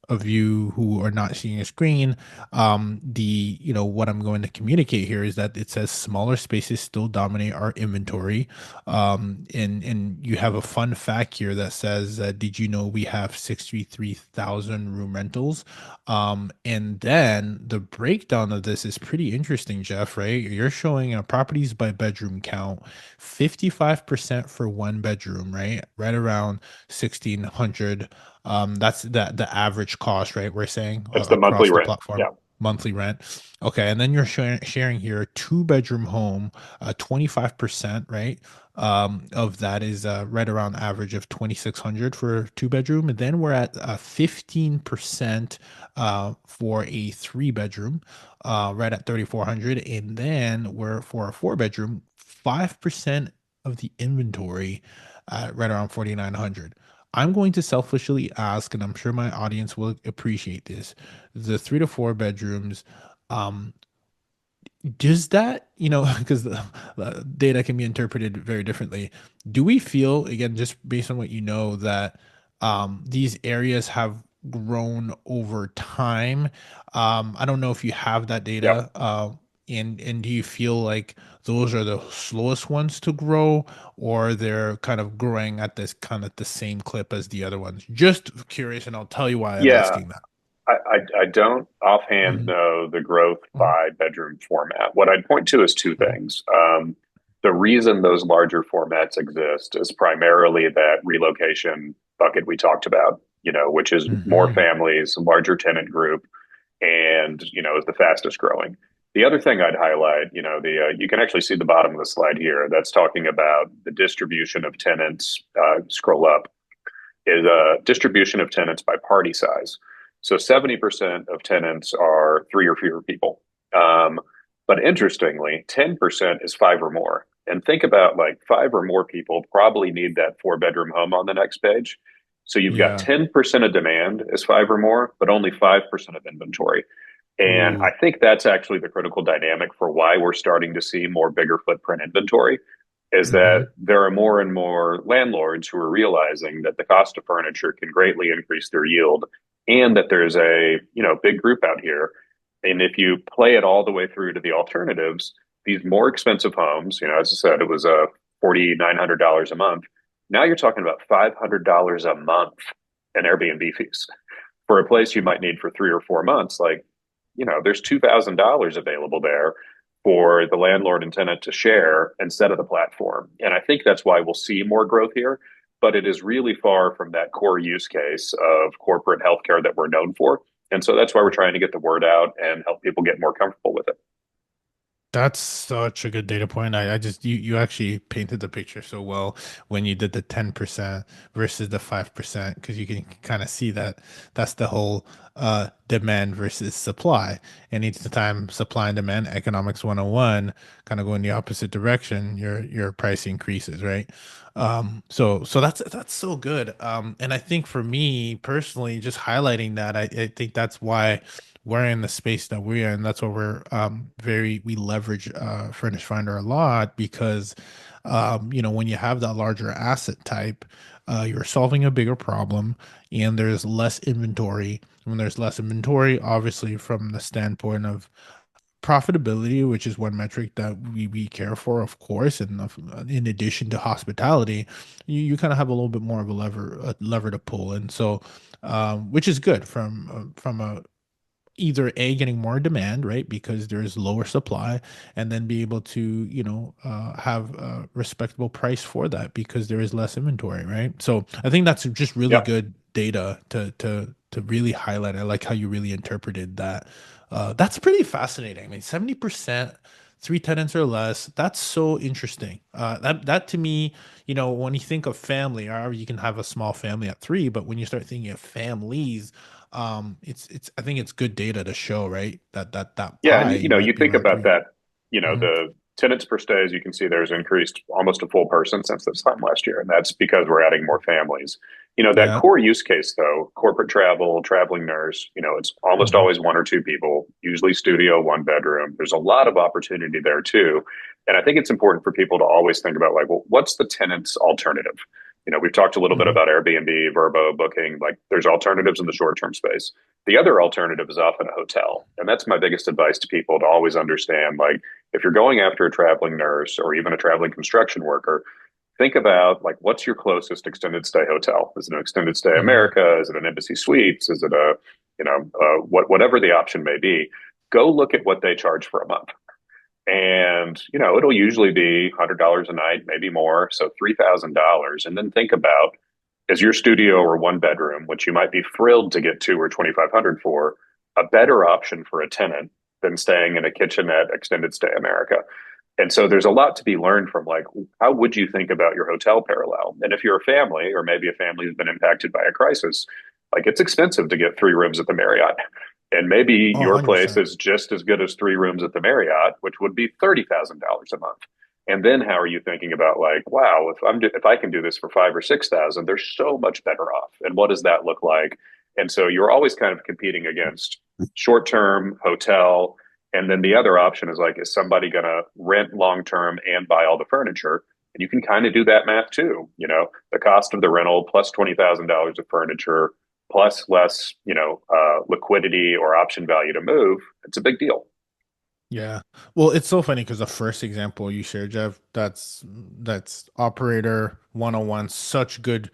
of you who are not seeing a screen, what I'm going to communicate here is that it says smaller spaces still dominate our inventory. And you have a fun fact here that says, did you know we have 63,000 room rentals? And then the breakdown of this is pretty interesting, Jeff, right? You're showing properties by bedroom count, 55% for 1 bedroom, right around 1,600. That's the average cost, right? We're saying It's the monthly across the rent. platform, Yeah. monthly rent. Okay, and then you're sharing here 2-bedroom home, 25%, right? Of that is right around average of 2,600 for 2-bedroom, and then we're at 15% for a 3-bedroom, right at 3,400, and then we're for a 4-bedroom, 5% of the inventory, right around 4,900. I'm going to selfishly ask, and I'm sure my audience will appreciate this, the 3 to 4 bedrooms, um, does that, because the data can be interpreted very differently. Do we feel, again, just based on what you know, that these areas have grown over time? I don't know if you have that Yep. data. And do you feel like those are the slowest ones to grow, or they're kind of growing at this kind of the same clip as the other ones? Just curious, and I'll tell you why I'm Yeah, asking that. I don't offhand Mhm, know the growth mhm, by bedroom format. What I'd point to is two mhm, things. The reason those larger formats exist is primarily that relocation bucket we talked about, which is more mhm. families, larger tenant group, and is the fastest growing. The other thing I'd highlight, the you can actually see the bottom of the slide here. That's talking about the distribution of tenants. Scroll up is a distribution of tenants by party size. So 70% of tenants are three or fewer people. Um, but interestingly, 10% is five or more. And think about like five or more people probably need that four-bedroom home on the next page. So you've got Yeah. 10% of demand is five or more, but only 5% of inventory. And I Ooh. think that's actually the critical dynamic for why we're starting to see more bigger footprint inventory is that Hmm. there are more and more landlords who are realizing that the cost of furniture can greatly increase their yield and that there's a, big group out here. And if you play it all the way through to the alternatives, these more expensive homes, as I said, it was $4,900 a month. Now you're talking about $500 a month in Airbnb fees for a place you might need for 3 or 4 months. Like, there's $2,000 available there for the landlord and tenant to share instead of the platform. And I think that's why we'll see more growth here. But it is really far from that core use case of corporate healthcare that we're known for. And so that's why we're trying to get the word out and help people get more comfortable with it. That's such a good data point. I just you actually painted the picture so well when you did the 10% versus the 5%, because you can kind of see that that's the whole demand versus supply. And each time supply and demand economics 101 kind of go in the opposite direction, your price increases, right? So that's so good. And I think for me personally, just highlighting that, I think that's why we're in the space that we're in. That's why we're we leverage Furnished Finder a lot, because when you have that larger asset type, you're solving a bigger problem, and there's less inventory. When there's less inventory, obviously from the standpoint of profitability, which is one metric that we care for, of course, and in addition to hospitality, you kind of have a little bit more of a lever to pull, and so which is good from a either A, getting more demand, right? Because there's lower supply, and then be able to, have a respectable price for that because there is less inventory, right? So I think that's just really Yep. good data to really highlight. I like how you really interpreted that. That's pretty fascinating. I mean, 70%, three tenants or less. That's so interesting. That to me, when you think of family, or you can have a small family at three, but when you start thinking of families, it's I think it's good data to show, right, that Yeah, and pie you might you be think around about three. that, Hmm. the tenants per stay, as you can see, there's increased almost a full person since this time last year, and that's because we're adding more families. That Yeah. core use case though, corporate travel, traveling nurse, it's almost Hmm. always one or two people, usually studio, one bedroom. There's a lot of opportunity there too. And I think it's important for people to always think about like, well, what's the tenant's alternative? We've talked a little bit Hmm. about Airbnb, Vrbo, Booking, like there's alternatives in the short-term space. The other alternative is often a hotel. And that's my biggest advice to people to always understand like, if you're going after a traveling nurse or even a traveling construction worker, think about like, what's your closest extended stay hotel? Is it an extended stay Hmm. America? Is it an Embassy Suites? Is it whatever the option may be? Go look at what they charge for a month. And, it'll usually be $100 a night, maybe more. So $3,000. And then think about is your studio or one bedroom, which you might be thrilled to get two or 2,500 for, a better option for a tenant than staying in a kitchenette extended stay America. And so there's a lot to be learned from like, how would you think about your hotel parallel? And if you're a family, or maybe a family has been impacted by a crisis, like it's expensive to get three rooms at the Marriott. And maybe Oh, your place 100%. is just as good as three rooms at the Marriott, which would be $30,000 a month. And then how are you thinking about like, wow, if I can do this for 5 or 6 thousand, they're so much better off. And what does that look like? And so you're always kind of competing against short term hotel, and then the other option is like, is somebody going to rent long term and buy all the furniture? And you can kind of do that math too. The cost of the rental plus $20,000 of furniture plus less, liquidity or option value to move. It's a big deal. Yeah. Well, it's so funny because the first example you shared, Jeff, that's operator 101, such good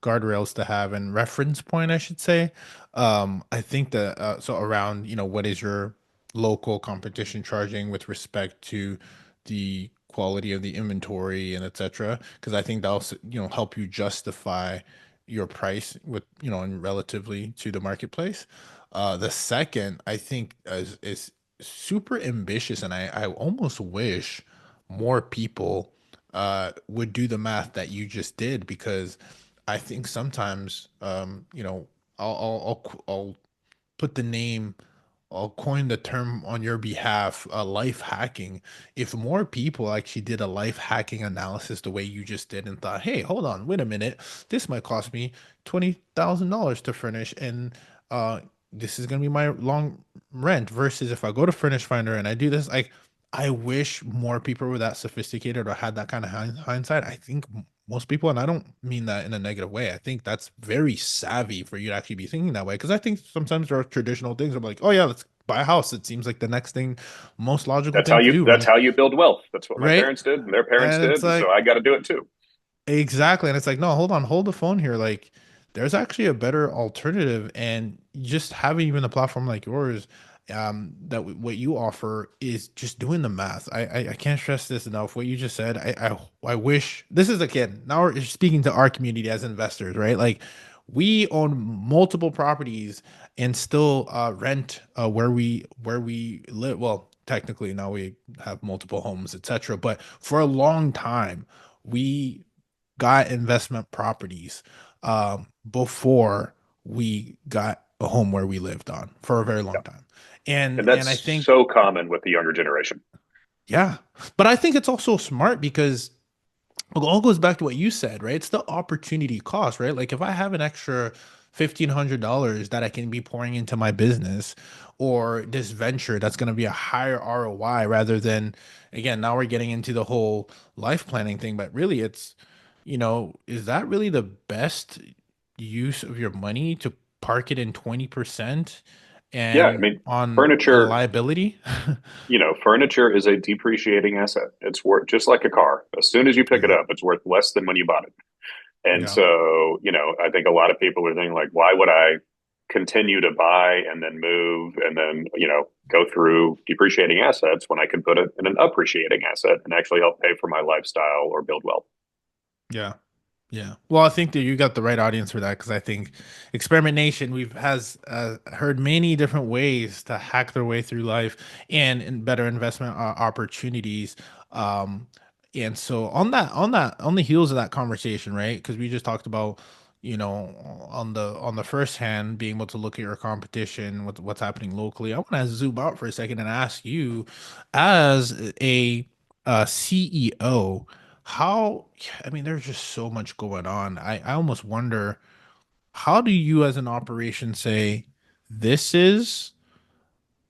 guardrails to have and reference point, I should say. I think that so around, what is your local competition charging with respect to the quality of the inventory and etc. Because I think that'll help you justify your price with and relatively to the marketplace. The second I think is super ambitious, and I almost wish more people would do the math that you just did, because I think sometimes, I'll put the name, I'll coin the term on your behalf, life hacking. If more people actually did a life hacking analysis the way you just did and thought, hey, hold on, wait a minute, this might cost me $20,000 to furnish, and uh, this is gonna be my long rent. Versus if I go to Furnished Finder and I do this, like, I wish more people were that sophisticated or had that kind of hindsight. I think most people, and I don't mean that in a negative way, I think that's very savvy for you to actually be thinking that way. Because I think sometimes there are traditional things. I'm like, oh yeah, let's buy a house. It seems like the next thing, most logical That's how thing to you do, that's right? how you build wealth. That's what my Right. parents did and their parents And it's did, and so like, I got to do it too. exactly. And it's like, no, hold on, hold the phone here. Like, there's actually a better alternative. And just having even a platform like yours, what you offer is just doing the math. I can't stress this enough. What you just said, I wish this is, again, now we're speaking to our community as investors, right? Like, we own multiple properties and still rent where we live. Well, technically now we have multiple homes, etc. But for a long time, we got investment properties before we got a home where we lived on for a very Yeah. long time. And And I that's think, so common with the younger generation. yeah, but I think it's also smart because it all goes back to what you said, right? It's the opportunity cost, right? Like, if I have an extra $1,500 that I can be pouring into my business or this venture that's going to be a higher ROI, rather than, again, now we're getting into the whole life planning thing, but really it's, is that really the best use of your money to park it in 20% Yeah, I and mean, on a furniture, liability? furniture is a depreciating asset. It's worth just like a car. As soon as you pick it Yeah. up, it's worth less than when you bought it. And Yeah. so, I think a lot of people are thinking like, why would I continue to buy and then move and then, go through depreciating assets when I can put it in an appreciating asset and actually help pay for my lifestyle or build wealth? Yeah. Yeah. Well, I think that you got the right audience for that, because I think Experiment Nation we've has heard many different ways to hack their way through life and in better investment opportunities. Um, and so on the heels of that conversation, right? Because we just talked about, on the first hand, being able to look at your competition, what's happening locally. I want to zoom out for a second and ask you, as a CEO, how, I mean, there's just so much going on. I almost wonder, how do you as an operation say this is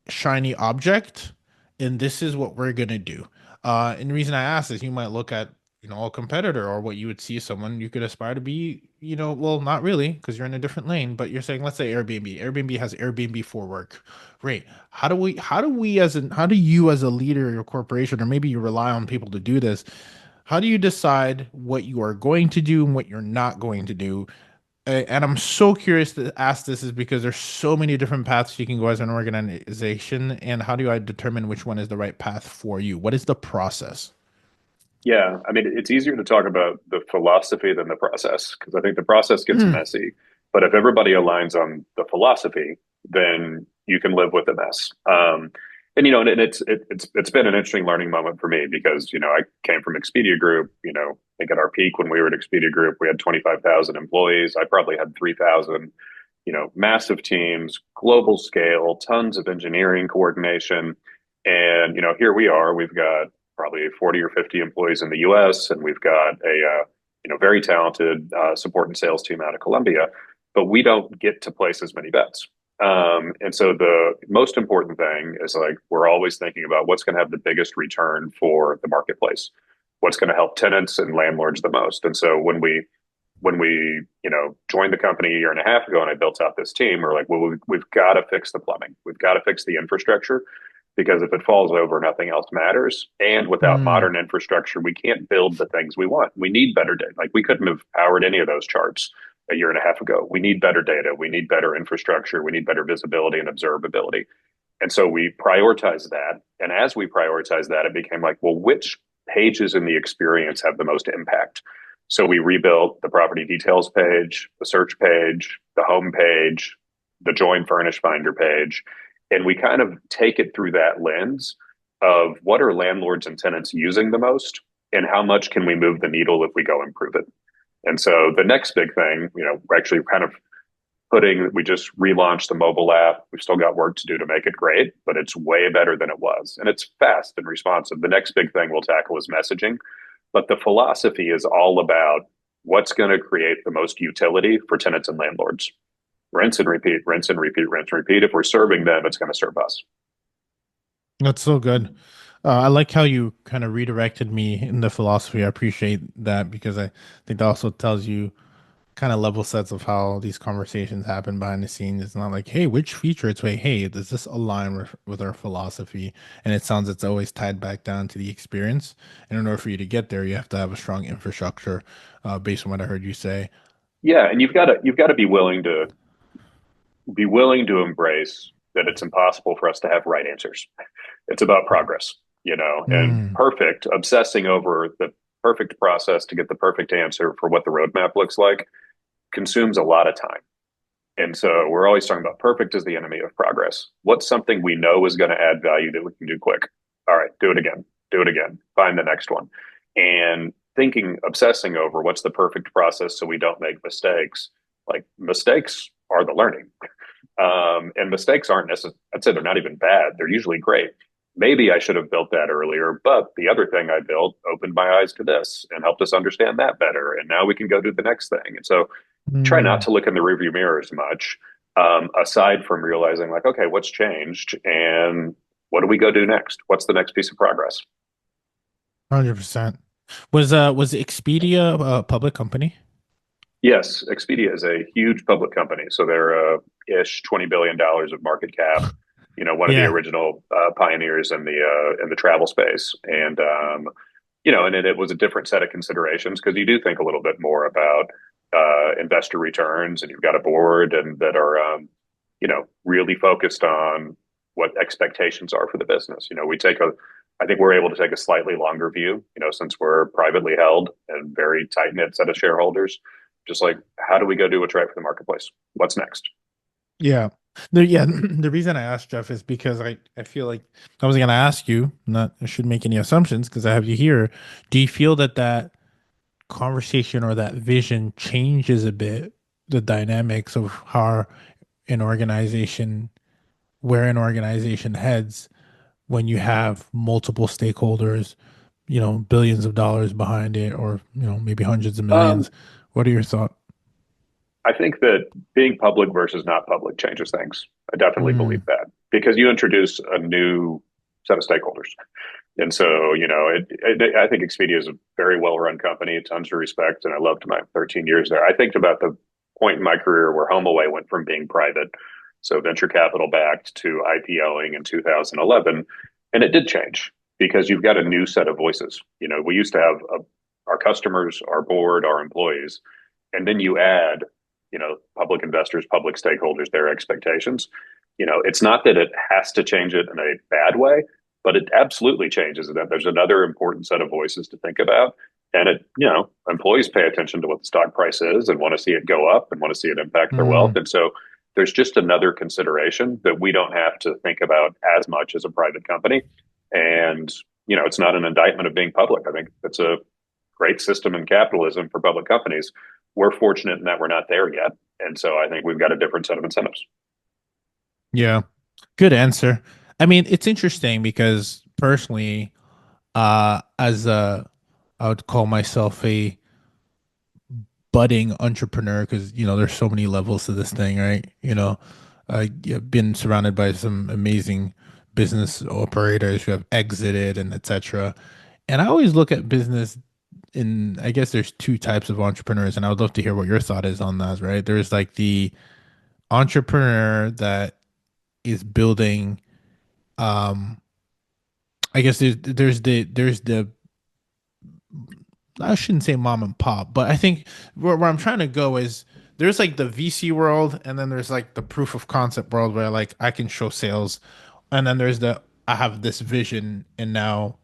shiny object and this is what we're gonna do? And the reason I ask is, you might look at, a competitor, or what you would see someone you could aspire to be, well, not really, because you're in a different lane, but you're saying, let's say Airbnb. Airbnb has Airbnb for work. Great. How do you as a leader of your corporation, or maybe you rely on people to do this, how do you decide what you are going to do and what you're not going to do? And I'm so curious to ask this, is because there's so many different paths you can go as an organization. And how do I determine which one is the right path for you? What is the process? Yeah, I mean, it's easier to talk about the philosophy than the process because I think the process gets Mm, messy. But if everybody aligns on the philosophy, then you can live with the mess. And it's been an interesting learning moment for me because I came from Expedia Group. I think at our peak when we were at Expedia Group, we had 25,000 employees. I probably had 3,000. Massive teams, global scale, tons of engineering coordination, and here we are. We've got probably 40 or 50 employees in the US, and we've got a very talented support and sales team out of Colombia, but we don't get to place as many bets. And so the most important thing is like we're always thinking about what's going to have the biggest return for the marketplace, what's going to help tenants and landlords the most. And so when we when we, joined the company a year and a half ago and I built out this team, we're like, well, we've got to fix the plumbing. We've got to fix the infrastructure because if it falls over, nothing else matters. And without Mm. modern infrastructure, we can't build the things we want. We need better data. Like we couldn't have powered any of those charts a year and a half ago. We need better data. We need better infrastructure. We need better visibility and observability. And so we prioritized that. And as we prioritized that, it became like, well, which pages in the experience have the most impact? So we rebuilt the property details page, the search page, the home page, the join Furnished Finder page. And we kind of take it through that lens of what are landlords and tenants using the most and how much can we move the needle if we go improve it. And so the next big thing, we're actually kind of we just relaunched the mobile app. We've still got work to do to make it great, but it's way better than it was. And it's fast and responsive. The next big thing we'll tackle is messaging. But the philosophy is all about what's going to create the most utility for tenants and landlords. Rinse and repeat, rinse and repeat, rinse and repeat. If we're serving them, it's going to serve us. That's so good. I like how you kind of redirected me in the philosophy. I appreciate that because I think that also tells you kind of level sets of how these conversations happen behind the scenes. It's not like, hey, which feature? It's like, hey, does this align with our philosophy? And it sounds it's always tied back down to the experience. And in order for you to get there, you have to have a strong infrastructure, based on what I heard you say. Yeah, and you've got to be willing to embrace that it's impossible for us to have right answers. It's about progress, and Mm, obsessing over the perfect process to get the perfect answer for what the roadmap looks like consumes a lot of time. And so we're always talking about perfect is the enemy of progress. What's something we know is going to add value that we can do quick? All right, do it again, find the next one. And obsessing over what's the perfect process so we don't make mistakes. Like mistakes are the learning. And mistakes aren't necessarily, I'd say they're not even bad. They're usually great. Maybe I should have built that earlier, but the other thing I built opened my eyes to this and helped us understand that better. And now we can go do the next thing. And so try not mm, to look in the rearview mirror as much, aside from realizing like, okay, what's changed and what do we go do next? What's the next piece of progress? 100%. Was Expedia a public company? Yes, Expedia is a huge public company, so they're ish $20 billion of market cap. One of the Yeah. original pioneers in the travel space, and and it was a different set of considerations because you do think a little bit more about investor returns, and you've got a board and that are really focused on what expectations are for the business. I think we're able to take a slightly longer view, since we're privately held and very tight knit set of shareholders. Just like, how do we go do what's right for the marketplace? What's next? Yeah. Yeah. The reason I asked Jeff is because I feel like I was going to ask you, not, I shouldn't make any assumptions because I have you here. Do you feel that that conversation or that vision changes a bit the dynamics of how an organization, where an organization heads when you have multiple stakeholders, billions of dollars behind it, or, maybe hundreds of millions? Um, What are your thoughts? I think that being public versus not public changes things. I definitely Mm, believe that because you introduce a new set of stakeholders. And so, I think Expedia is a very well run company, tons of respect, and I loved my 13 years there. I think about the point in my career where HomeAway went from being private, so venture capital backed, to IPOing in 2011. And it did change because you've got a new set of voices. We used to have our customers, our board, our employees, and then you add, public investors, public stakeholders, their expectations. It's not that it has to change it in a bad way, but it absolutely changes that there's another important set of voices to think about. And employees pay attention to what the stock price is and want to see it go up and want to see it impact their wealth. mm, And so there's just another consideration that we don't have to think about as much as a private company. And, it's not an indictment of being public. I think it's a great system in capitalism for public companies. We're fortunate in that we're not there yet. And so I think we've got a different set of incentives. yeah. Good answer. I mean, it's interesting because personally, as a, I would call myself a budding entrepreneur because there's so many levels to this thing, right? I've been surrounded by some amazing business operators who have exited and etc. And I always look at business I guess there's two types of entrepreneurs, and I would love to hear what your thought is on that, right? There's like the entrepreneur that is building, um I guess there's the I shouldn't say mom and pop, but I think where I'm trying to go is there's like the VC world, and then there's like the proof of concept world where like I can show sales, and then there's the I have this vision and now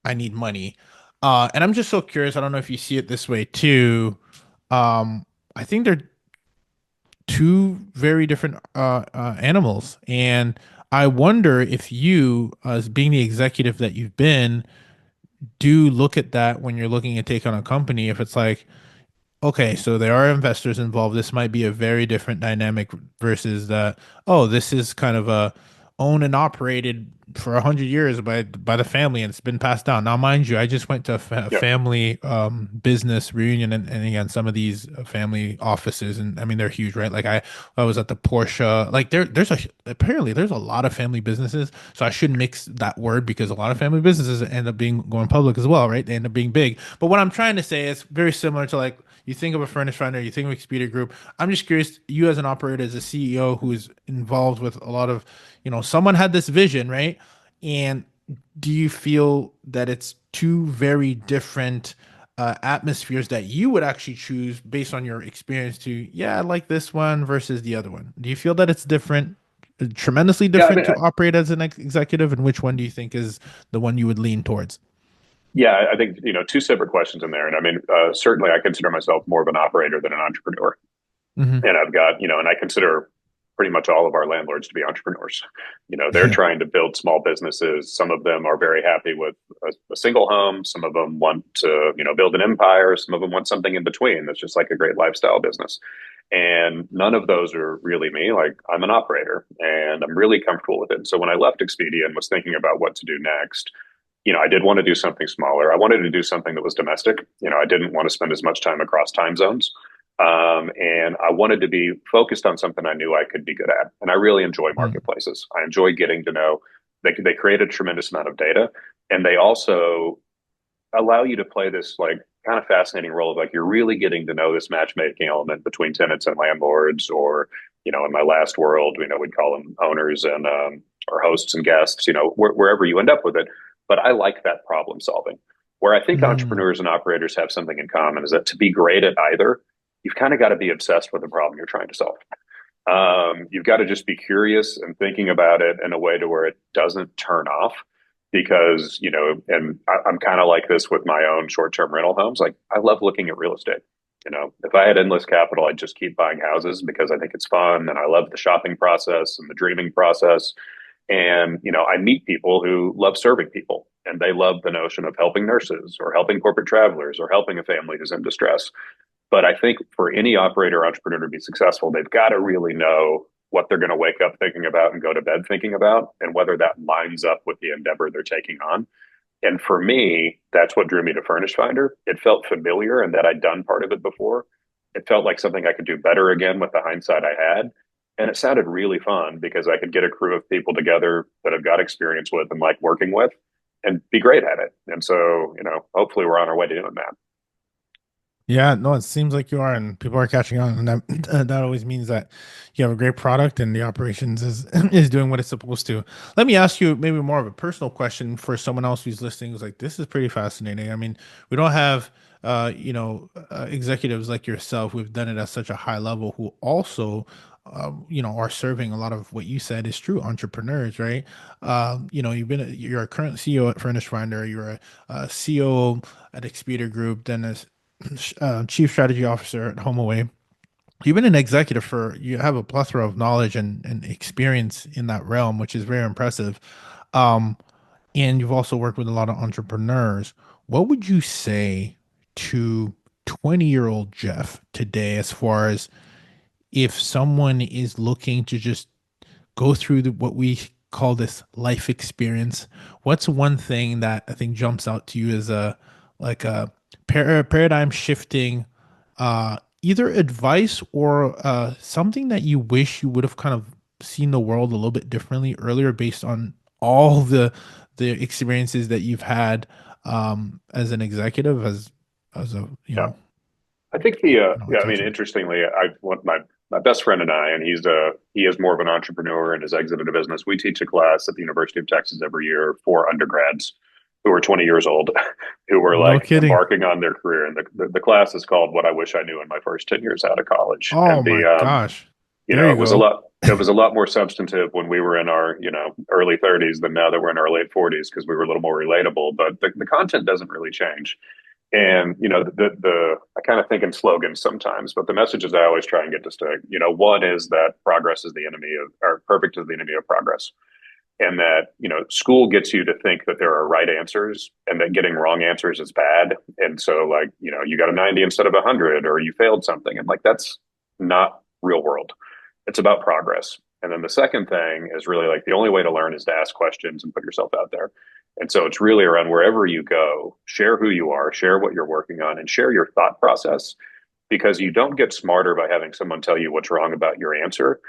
I need money. And I'm just so curious. I don't know if you see it this way too. I think they're two very different animals, and I wonder if you, as being the executive that you've been, do look at that when you're looking to take on a company. If it's like, okay, so there are investors involved. This might be a very different dynamic versus the, oh, this is kind of a owned and operated for 100 years by the family, and it's been passed down. Now, mind you, I just went to a Yeah. family business reunion, and again, some of these family offices, and I mean they're huge, right? Like I was at the Porsche. Like there's apparently there's a lot of family businesses, so I shouldn't mix that word because a lot of family businesses end up being going public as well, right? They end up being big. But what I'm trying to say is very similar to like you think of a Furnished Finder, you think of Expedia Group. I'm just curious, you as an operator, as a CEO who is involved with a lot of, someone had this vision, right? And do you feel that it's two very different atmospheres that you would actually choose based on your experience to, yeah, I like this one versus the other one? Do you feel that it's different, tremendously Yeah. I different mean, to operate as an executive? And which one do you think is the one you would lean towards? yeah, I think, two separate questions in there. And I mean, certainly I consider myself more of an operator than an entrepreneur. Hmm. And I've got, and I consider pretty much all of our landlords to be entrepreneurs. They're Yeah. trying to build small businesses. Some of them are very happy with a single home. Some of them want to, build an empire. Some of them want something in between that's just like a great lifestyle business. And none of those are really me. Like, I'm an operator and I'm really comfortable with it. And so when I left Expedia and was thinking about what to do next, I did want to do something smaller. I wanted to do something that was domestic. I didn't want to spend as much time across time zones. And I wanted to be focused on something I knew I could be good at. And I really enjoy Mm. marketplaces. I enjoy getting to know they create a tremendous amount of data. And they also allow you to play this like kind of fascinating role of like you're really getting to know this matchmaking element between tenants and landlords, or in my last world, we'd call them owners and or hosts and guests, wherever you end up with it. But I like that problem solving. Where I think Mm. entrepreneurs and operators have something in common is that to be great at either, you've kind of got to be obsessed with the problem you're trying to solve. You've got to just be curious and thinking about it in a way to where it doesn't turn off. Because, and I'm kind of like this with my own short term rental homes. Like, I love looking at real estate. If I had endless capital, I'd just keep buying houses because I think it's fun and I love the shopping process and the dreaming process. And, I meet people who love serving people and they love the notion of helping nurses or helping corporate travelers or helping a family who's in distress. But I think for any operator or entrepreneur to be successful, they've got to really know what they're going to wake up thinking about and go to bed thinking about, and whether that lines up with the endeavor they're taking on. And for me, that's what drew me to Furnished Finder. It felt familiar and that I'd done part of it before. It felt like something I could do better again with the hindsight I had. And it sounded really fun because I could get a crew of people together that I've got experience with and like working with and be great at it. And so, hopefully we're on our way to doing that. Yeah, no, it seems like you are, and people are catching on, and that that always means that you have a great product and the operations is is doing what it's supposed to. Let me ask you maybe more of a personal question for someone else who's listening. Who's like, this is pretty fascinating. I mean, we don't have executives like yourself who've done it at such a high level who also are serving a lot of what you said is true entrepreneurs, right? You're a current CEO at Furnished Finder, you're a COO at Expedia Group, then as chief strategy officer at HomeAway. You've been an executive for, you have a plethora of knowledge and experience in that realm, which is very impressive. Um, and you've also worked with a lot of entrepreneurs. What would you say to 20-year-old Jeff today, as far as if someone is looking to just go through what we call this life experience? What's one thing that I think jumps out to you as a like a paradigm shifting, either advice or something that you wish you would have kind of seen the world a little bit differently earlier based on all the experiences that you've had as an executive? As as a Yeah. I think yeah, I mean, attention. interestingly, I want my best friend and I, and he is more of an entrepreneur and has exited a business. We teach a class at the University of Texas every year for undergrads who are 20 years old, who were No like kidding. embarking on their career. And the class is called "What I Wish I Knew in My First 10 Years Out of College." Oh And my gosh. you There know, you go. it was a lot more substantive when we were in our, early 30s than now that we're in our late 40s because we were a little more relatable. But the content doesn't really change. And the I kind of think in slogans sometimes, but the messages I always try and get to stick. One is that progress is the enemy of, or perfect is the enemy of progress, and that school gets you to think that there are right answers, and that getting wrong answers is bad. And so like you got a 90 instead of 100, or you failed something, and like that's not real world. It's about progress. And then the second thing is really like the only way to learn is to ask questions and put yourself out there. And so it's really around wherever you go, share who you are, share what you're working on, and share your thought process, because you don't get smarter by having someone tell you what's wrong about your answer.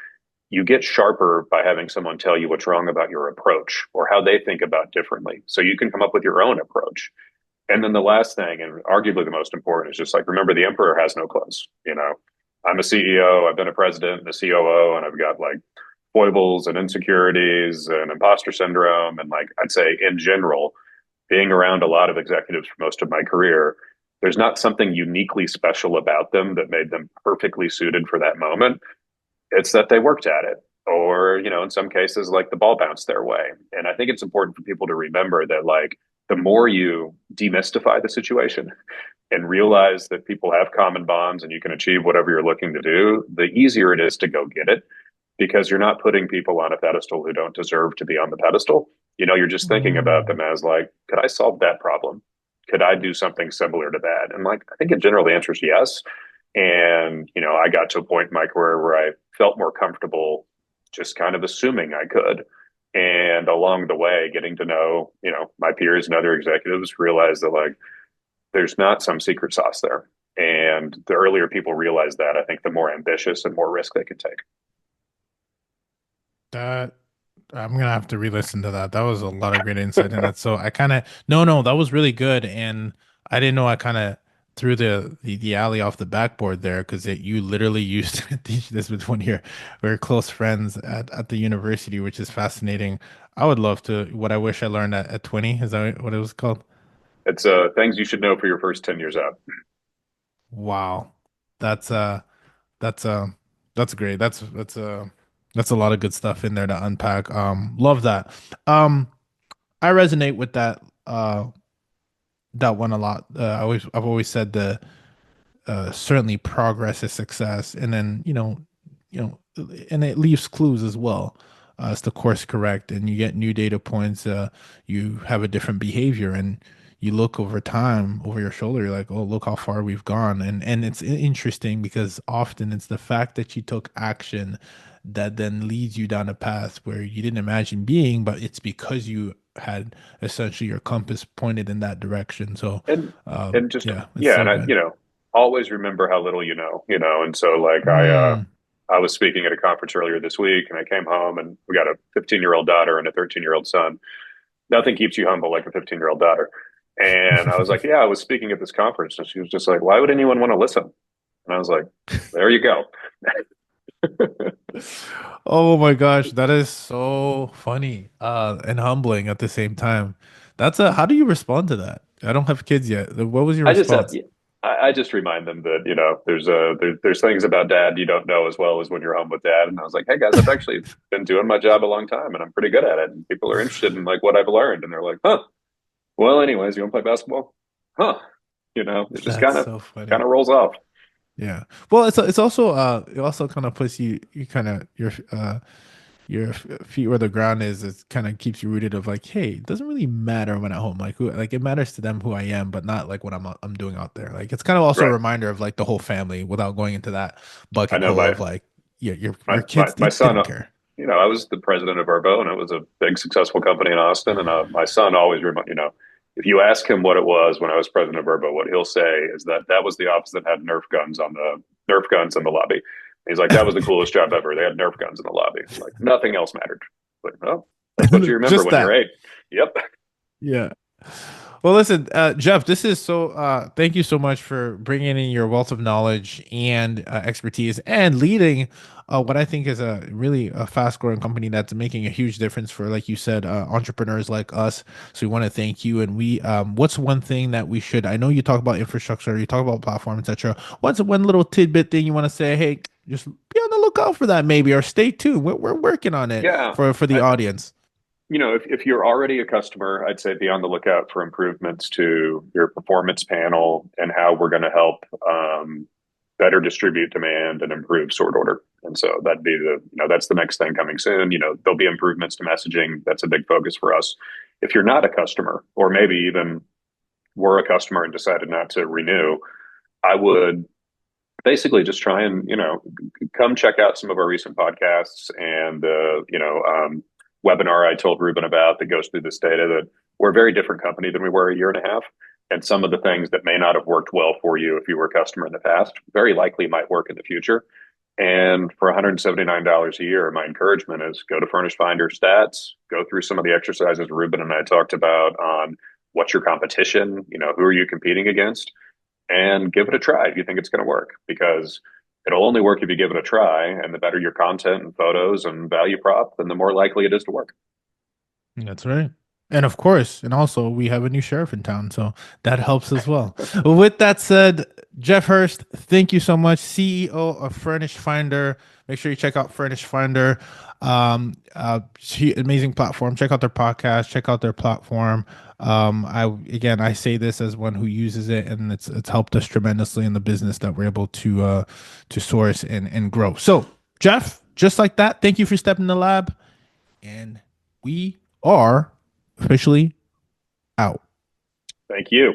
You get sharper by having someone tell you what's wrong about your approach or how they think about differently. So you can come up with your own approach. And then the last thing, and arguably the most important, is just like remember the emperor has no clothes. I'm a CEO, I've been a president and a COO, and I've got like foibles and insecurities and imposter syndrome. And like I'd say in general, being around a lot of executives for most of my career, there's not something uniquely special about them that made them perfectly suited for that moment. It's that they worked at it. Or, in some cases, like the ball bounced their way. And I think it's important for people to remember that, like, the more you demystify the situation and realize that people have common bonds and you can achieve whatever you're looking to do, the easier it is to go get it, because you're not putting people on a pedestal who don't deserve to be on the pedestal. You're just thinking about Mm. them as like, could I solve that problem? Could I do something similar to that? And like, I think in general, the answer is yes. And, I got to a point in my career where I felt more comfortable just kind of assuming I could. And along the way, getting to know, my peers and other executives, realize that like there's not some secret sauce there. And the earlier people realize that, I think the more ambitious and more risk they can take. That I'm gonna have to re-listen to that. That was a lot of great insight in that. So I kind of no, that was really good, and I didn't know I kind of threw the alley off the backboard there because you literally used to teach this with one of your very close friends at the university, which is fascinating. I would love to. What I wish I learned at 20, is that what it was called? It's things you should know for your first 10 years out. Wow, that's that's uh that's great. That's a lot of good stuff in there to unpack. Love that. Um, I resonate with that one a lot. I've always said the certainly progress is success, and then and it leaves clues as well as to course correct, and you get new data points. You have a different behavior, and you look over time over your shoulder. You're like, oh, look how far we've gone, and it's interesting because often it's the fact that you took action that then leads you down a path where you didn't imagine being, but it's because you had essentially your compass pointed in that direction. So, And just yeah, it's yeah, so and I, good. always remember how little and so like Mm, I was speaking at a conference earlier this week, and I came home, and we got a 15-year-old daughter and a 13-year-old son. Nothing keeps you humble like a 15-year-old daughter. And I was like, yeah, I was speaking at this conference, and she was just like, why would anyone want to listen? And I was like, there you go. oh my gosh, that is so funny and humbling at the same time. That's a how do you respond to that? I don't have kids yet. What was your I just have, response? I just remind them that there's things about dad you don't know as well as when you're home with dad. And I was like, hey guys, I've actually been doing my job a long time, and I'm pretty good at it. And people are interested in like what I've learned, and they're like, huh. Well, anyways, you want to play basketball? Huh. It just That's kind of so funny. rolls off. Yeah. Well, it's also it also kind of puts you kind of your feet where the ground is. It kind of keeps you rooted of like, hey, it doesn't really matter when at home. Like who like it matters to them who I am, but not like what I'm doing out there. Like it's kind of also a Right. reminder of like the whole family without going into that I bucket know hole of like, yeah, my your kids they son. don't care. I was the president of Vrbo, and it was a big successful company in Austin. And my son always remind if you ask him what it was when I was president of Vrbo, what he'll say is that that was the office that had Nerf guns in the lobby. He's like, that was the coolest job ever. They had Nerf guns in the lobby. Like nothing else mattered. Like, oh, that's what you remember Just when you're that. 8. Yep. Yeah. Well, listen, Jeff, this is thank you so much for bringing in your wealth of knowledge and expertise and leading what I think is a really a fast growing company that's making a huge difference for, like you said, entrepreneurs like us. So we want to thank you. And what's one thing that we should, I know you talk about infrastructure, you talk about platform, etc. What's one little tidbit thing you want to say? Hey, just be on the lookout for that maybe, or stay tuned. We're working on it Yeah. for the audience. If you're already a customer, I'd say be on the lookout for improvements to your performance panel and how we're going to help better distribute demand and improve sort order. And so that'd be that's the next thing coming soon. There'll be improvements to messaging. That's a big focus for us. If you're not a customer, or maybe even were a customer and decided not to renew, I would basically just try and come check out some of our recent podcasts and webinar I told Ruben about that goes through this data that we're a very different company than we were a year and a half. And some of the things that may not have worked well for you if you were a customer in the past very likely might work in the future. And for $179 a year, my encouragement is go to Furnished Finder stats, go through some of the exercises Ruben and I talked about on what's your competition, who are you competing against, and give it a try if you think it's going to work, because it'll only work if you give it a try. And the better your content and photos and value prop, then the more likely it is to work. That's right. And of course, and also we have a new sheriff in town, so that helps as well. With that said, Jeff Hurst, thank you so much, CEO of Furnished Finder. Make sure you check out Furnished Finder. Amazing platform. Check out their podcast. Check out their platform. I say this as one who uses it, and it's helped us tremendously in the business that we're able to source and grow. So, Jeff, just like that, thank you for stepping in the lab, and we are officially out. Thank you.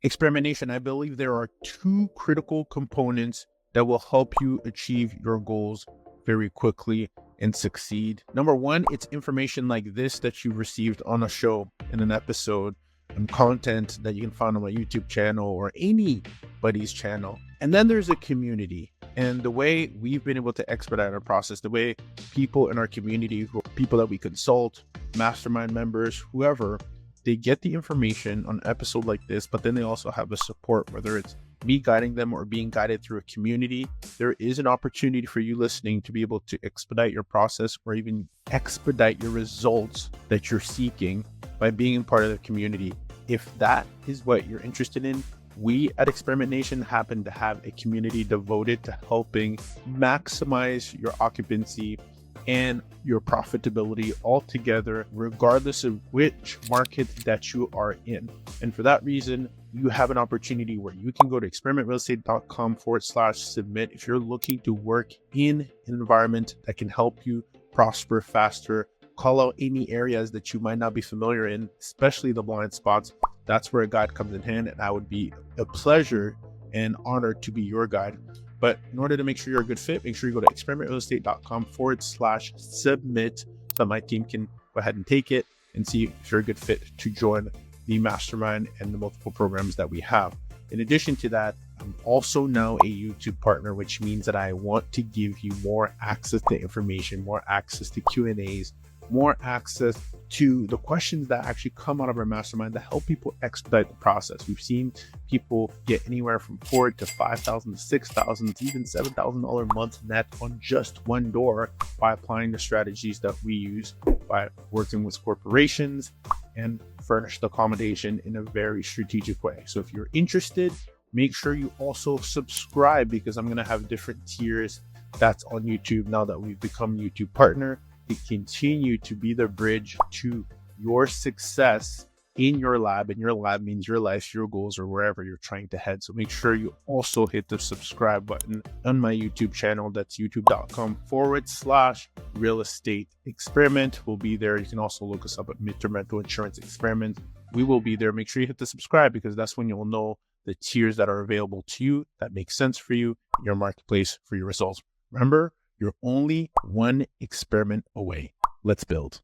Experiment Nation, I believe there are two critical components that will help you achieve your goals very quickly and succeed. Number one, it's information like this that you received on a show, in an episode, and content that you can find on my YouTube channel or anybody's channel. And then there's a community. And the way we've been able to expedite our process, the way people in our community, people that we consult, mastermind members, whoever, they get the information on an episode like this, but then they also have the support, whether it's me guiding them or being guided through a community. There is an opportunity for you listening to be able to expedite your process or even expedite your results that you're seeking by being part of the community. If that is what you're interested in, we at Experiment Nation happen to have a community devoted to helping maximize your occupancy and your profitability altogether, regardless of which market that you are in. And for that reason, you have an opportunity where you can go to experimentrealestate.com/submit if you're looking to work in an environment that can help you prosper faster. Call out any areas that you might not be familiar in, especially the blind spots. That's where a guide comes in hand, and I would be a pleasure and honor to be your guide. But in order to make sure you're a good fit, make sure you go to experimentrealestate.com/submit so that my team can go ahead and take it and see if you're a good fit to join the mastermind and the multiple programs that we have. In addition to that, I'm also now a YouTube partner, which means that I want to give you more access to information, more access to Q&As, more access to the questions that actually come out of our mastermind that help people expedite the process. We've seen people get anywhere from $4,000 to $5,000 to $6,000 to even $7,000 a month net on just one door by applying the strategies that we use by working with corporations and furnished accommodation in a very strategic way. So if you're interested, make sure you also subscribe, because I'm going to have different tiers that's on YouTube now that we've become YouTube partner. Continue to be the bridge to your success in your lab, and your lab means your life, your goals, or wherever you're trying to head. So make sure you also hit the subscribe button on my YouTube channel. That's youtube.com/real estate experiment. We'll be there. You can also look us up at Midterm Rental Insurance Experiment. We will be there. Make sure you hit the subscribe, because that's when you'll know the tiers that are available to you that make sense for you, your marketplace, for your results. Remember, you're only one experiment away. Let's build.